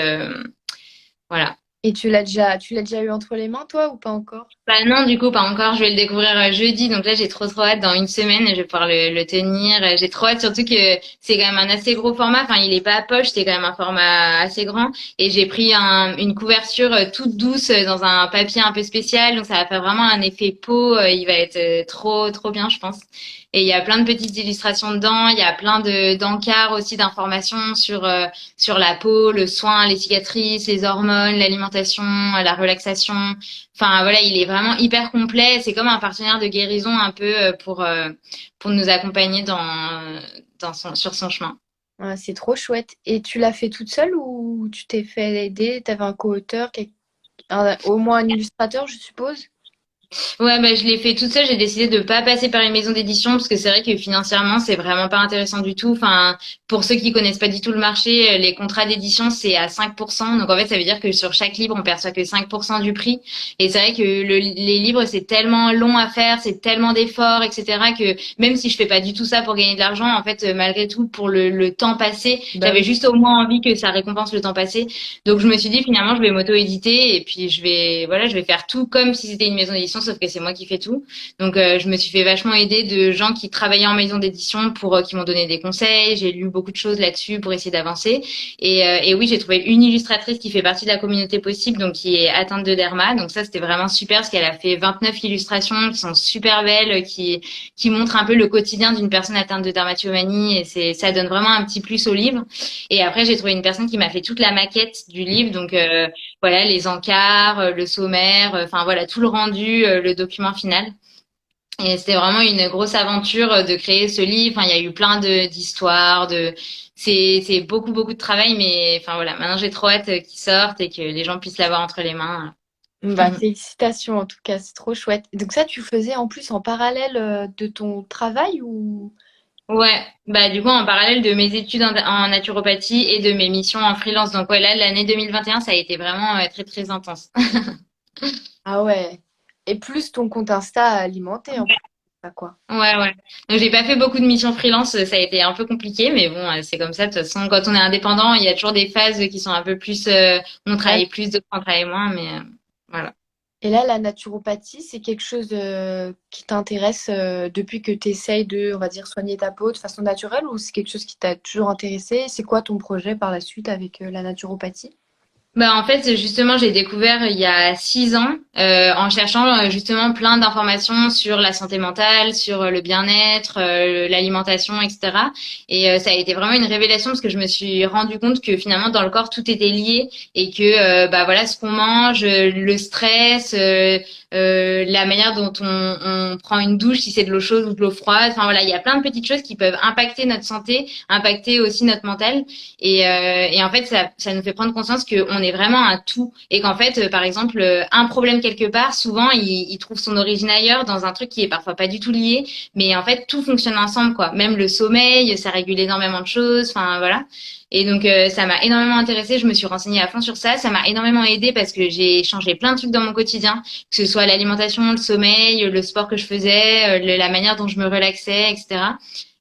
Voilà. Et tu l'as déjà eu entre les mains, toi, ou pas encore? Bah non, du coup, pas encore. Je vais le découvrir jeudi. Donc là, j'ai trop hâte. Dans une semaine, je vais pouvoir le tenir. J'ai trop hâte, surtout que c'est quand même un assez gros format. Enfin, il est pas à poche, c'est quand même un format assez grand. Et j'ai pris une couverture toute douce dans un papier un peu spécial. Donc ça va faire vraiment un effet peau. Il va être trop bien, je pense. Et il y a plein de petites illustrations dedans. Il y a plein d'encarts aussi d'informations sur la peau, le soin, les cicatrices, les hormones, l'alimentation, la relaxation. Enfin voilà, il est vraiment hyper complet. C'est comme un partenaire de guérison un peu pour nous accompagner sur son chemin. Ah, c'est trop chouette. Et tu l'as fait toute seule ou tu t'es fait aider? T'avais un co-auteur, au moins un illustrateur, je suppose? Ouais, bah, je l'ai fait toute seule. J'ai décidé de pas passer par une maison d'édition parce que c'est vrai que financièrement, c'est vraiment pas intéressant du tout. Enfin, pour ceux qui connaissent pas du tout le marché, les contrats d'édition, c'est à 5%. Donc, en fait, ça veut dire que sur chaque livre, on perçoit que 5% du prix. Et c'est vrai que les livres, c'est tellement long à faire, c'est tellement d'efforts, etc., que même si je fais pas du tout ça pour gagner de l'argent, en fait, malgré tout, pour le temps passé, Bah j'avais oui. juste au moins envie que ça récompense le temps passé. Donc je me suis dit finalement je vais m'auto-éditer et puis je vais faire tout comme si c'était une maison d'édition sauf que c'est moi qui fais tout. Donc je me suis fait vachement aider de gens qui travaillaient en maison d'édition pour qui m'ont donné des conseils, j'ai lu beaucoup de choses là-dessus pour essayer d'avancer et oui, j'ai trouvé une illustratrice qui fait partie de la communauté possible donc qui est atteinte de derma. Donc ça c'était vraiment super parce qu'elle a fait 29 illustrations qui sont super belles qui montrent un peu le quotidien d'une personne atteinte de dermatillomanie et c'est ça donne vraiment un petit plus au livre. Et après, j'ai trouvé une personne qui m'a fait toute la maquette du livre. Donc, voilà, les encarts, le sommaire, enfin, voilà, tout le rendu, le document final. Et c'était vraiment une grosse aventure de créer ce livre. Enfin, il y a eu plein d'histoires, c'est beaucoup de travail. Mais, enfin, voilà, maintenant, j'ai trop hâte qu'il sorte et que les gens puissent l'avoir entre les mains. Bah, félicitations en tout cas, c'est trop chouette. Donc ça, tu faisais en plus en parallèle de ton travail ou... Ouais, bah du coup en parallèle de mes études en naturopathie et de mes missions en freelance. Donc ouais, là l'année 2021 ça a été vraiment très intense. Ah ouais. Et plus ton compte Insta alimenté en plus, ça, quoi. Ouais. Donc j'ai pas fait beaucoup de missions freelance, ça a été un peu compliqué, mais bon, c'est comme ça. De toute façon, quand on est indépendant, il y a toujours des phases qui sont un peu plus, on Ouais. travaille plus, d'autres on travaille moins, mais voilà. Et là, la naturopathie, c'est quelque chose qui t'intéresse depuis que tu essayes de, on va dire, soigner ta peau de façon naturelle ou c'est quelque chose qui t'a toujours intéressé? C'est quoi ton projet par la suite avec la naturopathie? Bah en fait justement j'ai découvert il y a 6 ans en cherchant justement plein d'informations sur la santé mentale, sur le bien-être, l'alimentation, etc. Et ça a été vraiment une révélation parce que je me suis rendu compte que finalement dans le corps tout était lié et que bah voilà ce qu'on mange, le stress, la manière dont on prend une douche si c'est de l'eau chaude ou de l'eau froide. Enfin voilà il y a plein de petites choses qui peuvent impacter notre santé, impacter aussi notre mental. Et en fait, ça nous fait prendre conscience qu'on est vraiment un tout et qu'en fait, par exemple, un problème quelque part, souvent, il trouve son origine ailleurs, dans un truc qui est parfois pas du tout lié, mais en fait, tout fonctionne ensemble, quoi. Même le sommeil, ça régule énormément de choses, enfin voilà. Et donc, ça m'a énormément intéressée. Je me suis renseignée à fond sur ça. Ça m'a énormément aidée parce que j'ai changé plein de trucs dans mon quotidien, que ce soit l'alimentation, le sommeil, le sport que je faisais, la manière dont je me relaxais, etc.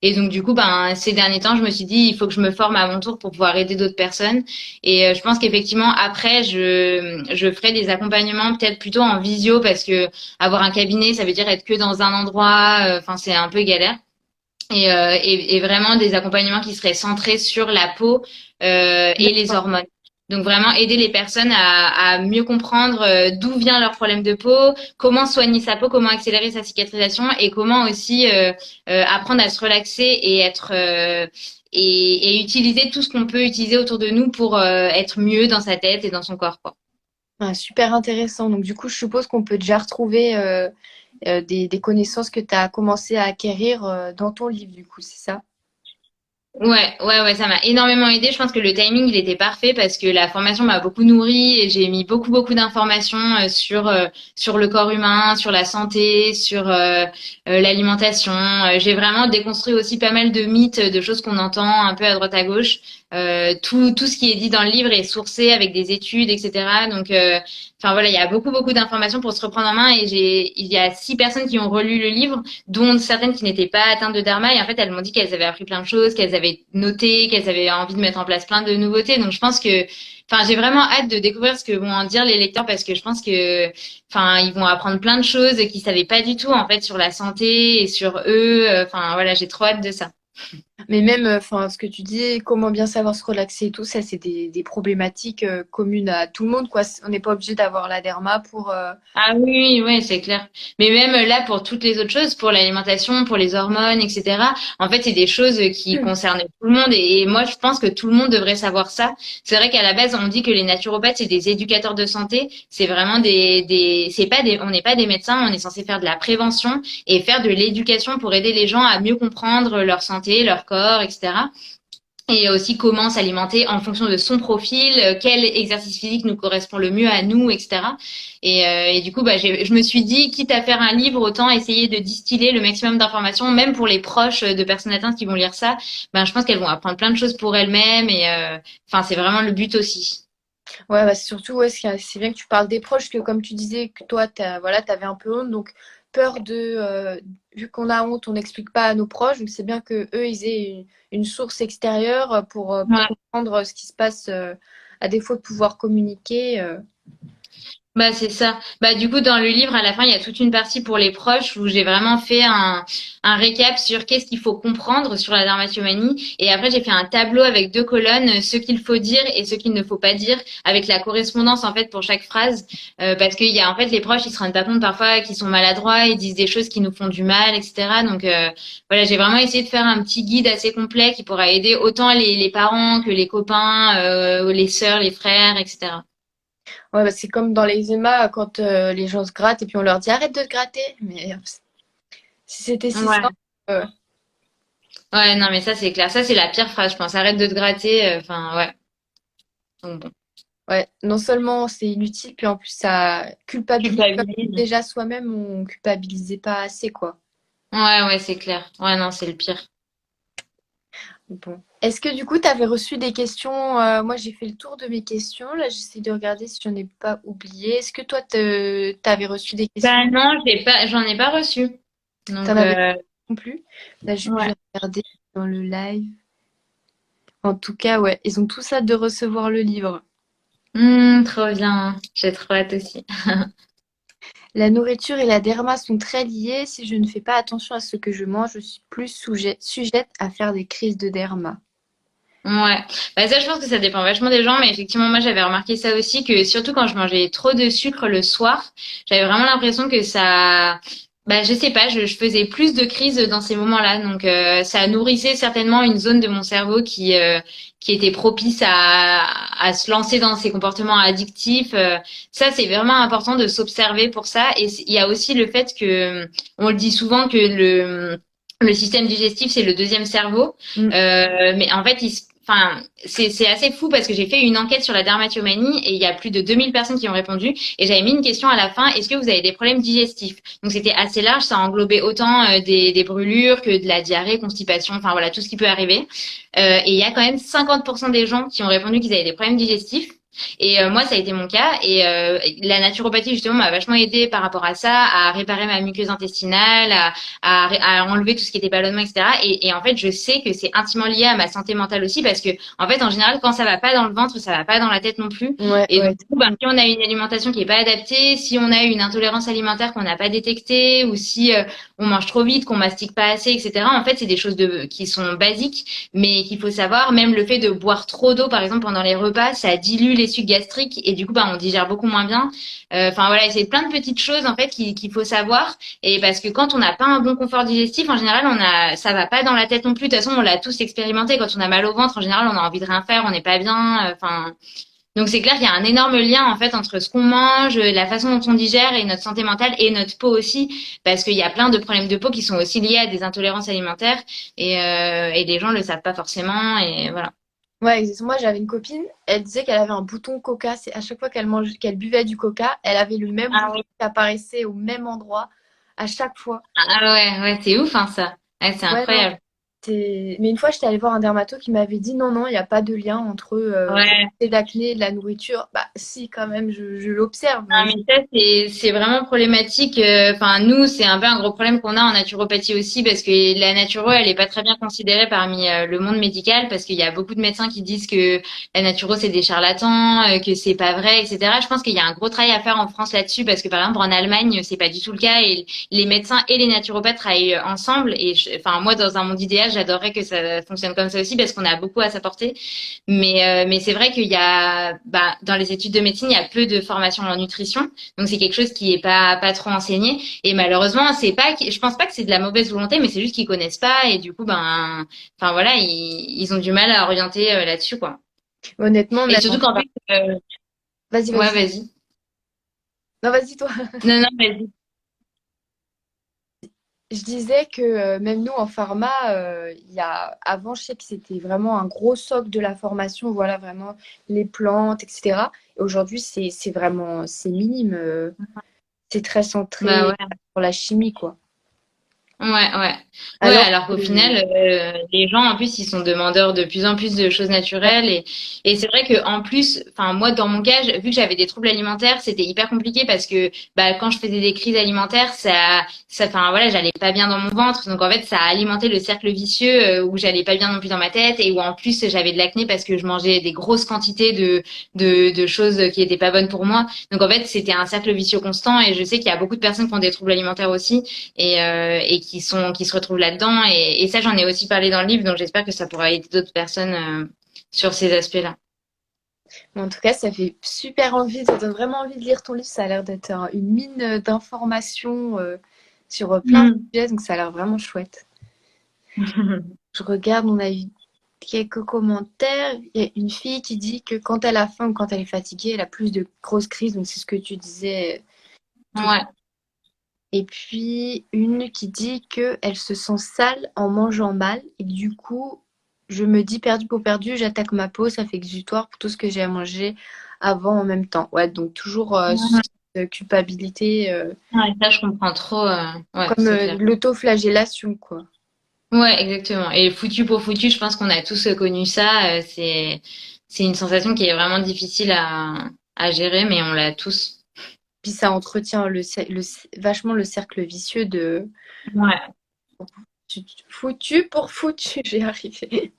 Et donc du coup, ben ces derniers temps, je me suis dit il faut que je me forme à mon tour pour pouvoir aider d'autres personnes. Et je pense qu'effectivement après, je ferai des accompagnements peut-être plutôt en visio parce que avoir un cabinet, ça veut dire être que dans un endroit. Enfin, c'est un peu galère. Et vraiment des accompagnements qui seraient centrés sur la peau et les D'accord. hormones. Donc vraiment aider les personnes à mieux comprendre d'où vient leur problème de peau, comment soigner sa peau, comment accélérer sa cicatrisation et comment aussi apprendre à se relaxer et être et utiliser tout ce qu'on peut utiliser autour de nous pour être mieux dans sa tête et dans son corps, quoi. Ah, super intéressant. Donc, du coup, je suppose qu'on peut déjà retrouver des connaissances que tu as commencé à acquérir dans ton livre, du coup, c'est ça? Ouais, ça m'a énormément aidé. Je pense que le timing, il était parfait parce que la formation m'a beaucoup nourri et j'ai mis beaucoup d'informations sur le corps humain, sur la santé, sur l'alimentation. J'ai vraiment déconstruit aussi pas mal de mythes, de choses qu'on entend un peu à droite à gauche. Tout ce qui est dit dans le livre est sourcé avec des études, etc. Donc, enfin voilà, il y a beaucoup d'informations pour se reprendre en main et il y a 6 personnes qui ont relu le livre dont certaines qui n'étaient pas atteintes de derma. Et en fait, elles m'ont dit qu'elles avaient appris plein de choses, qu'elles avaient noté, qu'elles avaient envie de mettre en place plein de nouveautés. Donc, je pense que, enfin, j'ai vraiment hâte de découvrir ce que vont en dire les lecteurs parce que je pense que, enfin, ils vont apprendre plein de choses qu'ils savaient pas du tout, en fait, sur la santé et sur eux. Enfin, voilà, j'ai trop hâte de ça. Mais même, enfin, ce que tu dis, comment bien savoir se relaxer et tout, ça, c'est des problématiques communes à tout le monde, quoi. On n'est pas obligé d'avoir la derma pour. Ah oui, ouais, c'est clair. Mais même là, pour toutes les autres choses, pour l'alimentation, pour les hormones, etc., en fait, c'est des choses qui concernent tout le monde. Et moi, je pense que tout le monde devrait savoir ça. C'est vrai qu'à la base, on dit que les naturopathes, c'est des éducateurs de santé. C'est vraiment c'est pas des, on n'est pas des médecins, on est censé faire de la prévention et faire de l'éducation pour aider les gens à mieux comprendre leur santé, leur corps, etc. Et aussi comment s'alimenter en fonction de son profil, quel exercice physique nous correspond le mieux à nous, etc. Et du coup, bah, je me suis dit, quitte à faire un livre, autant essayer de distiller le maximum d'informations, même pour les proches de personnes atteintes qui vont lire ça. Ben, je pense qu'elles vont apprendre plein de choses pour elles-mêmes et enfin, c'est vraiment le but aussi. Ouais, bah, c'est surtout, ouais, c'est bien que tu parles des proches, que comme tu disais que toi, voilà, t'avais un peu honte, donc peur vu qu'on a honte, on n'explique pas à nos proches, donc c'est bien que eux, ils aient une source extérieure pour Ouais. comprendre ce qui se passe, à défaut de pouvoir communiquer. Bah c'est ça. Bah du coup dans le livre à la fin il y a toute une partie pour les proches où j'ai vraiment fait un récap sur qu'est-ce qu'il faut comprendre sur la dermatomanie et après j'ai fait un tableau avec 2 colonnes ce qu'il faut dire et ce qu'il ne faut pas dire avec la correspondance en fait pour chaque phrase parce qu'il y a en fait les proches ils se rendent pas compte parfois qu'ils sont maladroits, ils disent des choses qui nous font du mal, etc. Donc voilà, j'ai vraiment essayé de faire un petit guide assez complet qui pourra aider autant les parents que les copains, les sœurs, les frères, etc. Ouais, bah, c'est comme dans les EMA, quand les gens se grattent et puis on leur dit arrête de te gratter. Mais si c'était si Ouais. simple. euh, Ouais, non, mais ça, c'est clair. Ça, c'est la pire phrase, je pense. Arrête de te gratter. Enfin, ouais. Donc, bon. Ouais, non seulement c'est inutile, puis en plus ça culpabilise. Comme Culpabilise. déjà soi-même, on culpabilisait pas assez, quoi. Ouais, c'est clair. Ouais, non, c'est le pire. Bon. Est-ce que du coup, tu avais reçu des questions? Moi, j'ai fait le tour de mes questions. Là, j'essaie de regarder si j'en ai pas oublié. Est-ce que toi, t'avais reçu des questions? Bah non, j'en ai pas reçu. T'en Donc, avais pas non plus? Là, je ouais. vais regarder dans le live. En tout cas, ouais, ils ont tous hâte de recevoir le livre. Trop bien. J'ai trop hâte aussi. La nourriture et la derma sont très liées. Si je ne fais pas attention à ce que je mange, je suis plus sujette à faire des crises de derma. Ouais, bah ça je pense que ça dépend vachement des gens, mais effectivement moi j'avais remarqué ça aussi que surtout quand je mangeais trop de sucre le soir, j'avais vraiment l'impression que ça, bah je sais pas, je faisais plus de crises dans ces moments-là, donc ça nourrissait certainement une zone de mon cerveau qui était propice à se lancer dans ces comportements addictifs. Ça c'est vraiment important de s'observer pour ça, et il y a aussi le fait que on le dit souvent que le système digestif c'est le deuxième cerveau. Mm. Mais en fait, enfin, c'est assez fou parce que j'ai fait une enquête sur la dermatomanie et il y a plus de 2000 personnes qui ont répondu et j'avais mis une question à la fin, est-ce que vous avez des problèmes digestifs? Donc c'était assez large, ça englobait autant des brûlures que de la diarrhée, constipation, enfin voilà, tout ce qui peut arriver. Et il y a quand même 50% des gens qui ont répondu qu'ils avaient des problèmes digestifs. Et moi, ça a été mon cas. Et la naturopathie, justement, m'a vachement aidé par rapport à ça, à réparer ma muqueuse intestinale, à enlever tout ce qui était ballonnement, etc. Et en fait, je sais que c'est intimement lié à ma santé mentale aussi, parce que en fait, en général, quand ça va pas dans le ventre, ça va pas dans la tête non plus. Ouais, Et donc, ouais. du coup, ben, si on a une alimentation qui est pas adaptée, si on a une intolérance alimentaire qu'on n'a pas détectée, ou si on mange trop vite, qu'on mastique pas assez, etc. En fait, c'est des choses qui sont basiques, mais qu'il faut savoir. Même le fait de boire trop d'eau, par exemple, pendant les repas, ça dilue les sucs gastriques et du coup, bah, on digère beaucoup moins bien. Enfin voilà, c'est plein de petites choses en fait qu'il faut savoir. Et parce que quand on n'a pas un bon confort digestif, en général, ça va pas dans la tête non plus. De toute façon, on l'a tous expérimenté. Quand on a mal au ventre, en général, on a envie de rien faire, on n'est pas bien. Enfin, donc c'est clair qu'il y a un énorme lien en fait entre ce qu'on mange, la façon dont on digère et notre santé mentale et notre peau aussi, parce qu'il y a plein de problèmes de peau qui sont aussi liés à des intolérances alimentaires et les gens le savent pas forcément et voilà. Ouais, exactement. Moi, j'avais une copine, elle disait qu'elle avait un bouton coca. C'est à chaque fois qu'elle buvait du coca, elle avait le même Ah bouton oui. qui apparaissait au même endroit à chaque fois. Ah ouais, ouais, c'est ouf hein, ça. Ouais, c'est Ouais, non. incroyable. Mais une fois, j'étais allée voir un dermato qui m'avait dit non, non, il n'y a pas de lien entre Ouais. l'acné et de la nourriture. Bah, si, quand même, je l'observe. Non, mais ça, c'est vraiment problématique. Enfin, nous, c'est un peu un gros problème qu'on a en naturopathie aussi, parce que la naturo, elle est pas très bien considérée parmi le monde médical, parce qu'il y a beaucoup de médecins qui disent que la naturo, c'est des charlatans, que c'est pas vrai, etc. Je pense qu'il y a un gros travail à faire en France là-dessus, parce que par exemple, en Allemagne, c'est pas du tout le cas, et les médecins et les naturopathes travaillent ensemble. Et enfin, moi, dans un monde idéal, j'adorerais que ça fonctionne comme ça aussi, parce qu'on a beaucoup à s'apporter. Mais c'est vrai qu'il y a, bah, dans les études de médecine, il y a peu de formation en nutrition. Donc, c'est quelque chose qui est pas trop enseigné. Et malheureusement, c'est pas, je pense pas que c'est de la mauvaise volonté, mais c'est juste qu'ils connaissent pas. Et du coup, ben, enfin, voilà, ils ont du mal à orienter là-dessus, quoi. Honnêtement, Et même surtout en qu'en plus, Vas-y, ouais, vas-y. vas-y. Non, vas-y, toi. Non, non, vas-y. Je disais que même nous en pharma, il y a avant, je sais que c'était vraiment un gros socle de la formation, voilà vraiment les plantes, etc. Et aujourd'hui, c'est vraiment c'est minime, c'est très Bah centré ouais. sur la chimie, quoi. Ouais, ouais. Ouais, Alors alors qu'au que final, les gens, en plus, ils sont demandeurs de plus en plus de choses naturelles. Et c'est vrai que en plus, enfin, moi, dans mon cas, vu que j'avais des troubles alimentaires, c'était hyper compliqué parce que bah, quand je faisais des crises alimentaires, enfin, voilà, j'allais pas bien dans mon ventre. Donc, en fait, ça a alimenté le cercle vicieux où j'allais pas bien non plus dans ma tête et où, en plus, j'avais de l'acné parce que je mangeais des grosses quantités de choses qui étaient pas bonnes pour moi. Donc, en fait, c'était un cercle vicieux constant. Et je sais qu'il y a beaucoup de personnes qui ont des troubles alimentaires aussi et qui se retrouvent là-dedans. Et ça, j'en ai aussi parlé dans le livre, donc j'espère que ça pourra aider d'autres personnes sur ces aspects-là. en tout cas, ça fait super envie, ça donne vraiment envie de lire ton livre. Ça a l'air d'être une mine d'informations sur plein de Mm. sujets, donc ça a l'air vraiment chouette. Je regarde, on a eu quelques commentaires. Il y a une fille qui dit que quand elle a faim ou quand elle est fatiguée, elle a plus de grosses crises. Donc, c'est ce que tu disais tout. Ouais, Et puis, une qui dit qu'elle se sent sale en mangeant mal. Et du coup, je me dis perdu pour perdu, j'attaque ma peau, ça fait exutoire pour tout ce que j'ai à manger avant en même temps. Ouais, donc toujours cette culpabilité, ouais, ça, je comprends trop. Ouais, comme c'est clair. l'autoflagellation, quoi. Ouais, exactement. Et foutu pour foutu, je pense qu'on a tous connu ça. C'est une sensation qui est vraiment difficile à gérer, mais on l'a tous. Puis ça entretient vachement le cercle vicieux de Ouais. foutu pour foutu, j'ai arrivé.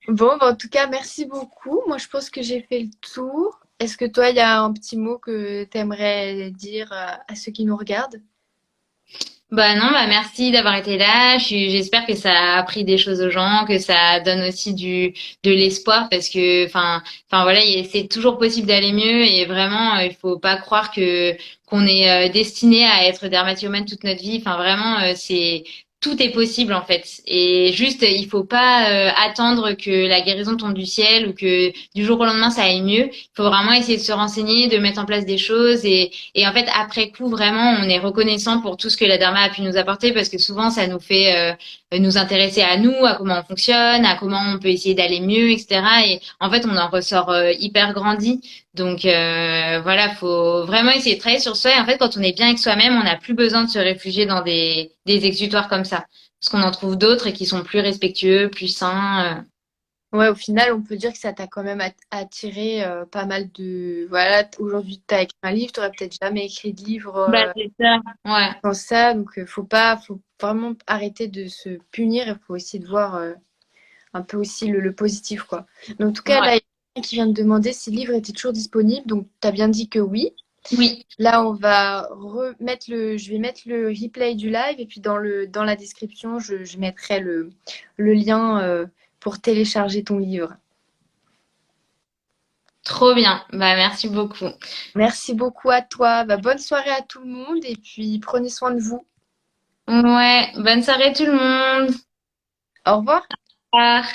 Bon, bah, en tout cas, merci beaucoup. Moi, je pense que j'ai fait le tour. Est-ce que toi, il y a un petit mot que tu aimerais dire à ceux qui nous regardent? Bah non, bah merci d'avoir été là. J'espère que ça a appris des choses aux gens, que ça donne aussi de l'espoir parce que, enfin voilà, c'est toujours possible d'aller mieux et vraiment, il faut pas croire qu'on est destiné à être dermatillomane toute notre vie. Enfin vraiment, tout est possible en fait. Et juste, il faut pas attendre que la guérison tombe du ciel ou que du jour au lendemain ça aille mieux. Il faut vraiment essayer de se renseigner, de mettre en place des choses et en fait, après coup, vraiment, on est reconnaissant pour tout ce que la Dharma a pu nous apporter parce que souvent, ça nous fait nous intéresser à nous, à comment on fonctionne, à comment on peut essayer d'aller mieux, etc. Et en fait, on en ressort hyper grandi. Donc voilà, faut vraiment essayer de travailler sur soi. Et en fait, quand on est bien avec soi-même, on n'a plus besoin de se réfugier dans des exutoires comme ça. Parce qu'on en trouve d'autres et qui sont plus respectueux, plus sains. Ouais, au final, on peut dire que ça t'a quand même attiré pas mal de... Voilà, aujourd'hui, tu as écrit un livre, tu n'aurais peut-être jamais écrit de livre Bah, c'est ça. Ouais. dans ça. Donc, faut vraiment arrêter de se punir. Il faut essayer de voir un peu aussi le positif, quoi. Mais en tout cas, Ouais. là, il y a quelqu'un qui vient de demander si le livre était toujours disponible. Donc, tu as bien dit que oui. Oui. Là, on va je vais mettre le replay du live et puis dans la description, je mettrai le lien pour télécharger ton livre. Trop bien. Bah, merci beaucoup. Merci beaucoup à toi. Bah, bonne soirée à tout le monde et puis prenez soin de vous. Ouais. Bonne soirée tout le monde. Au revoir. Au revoir.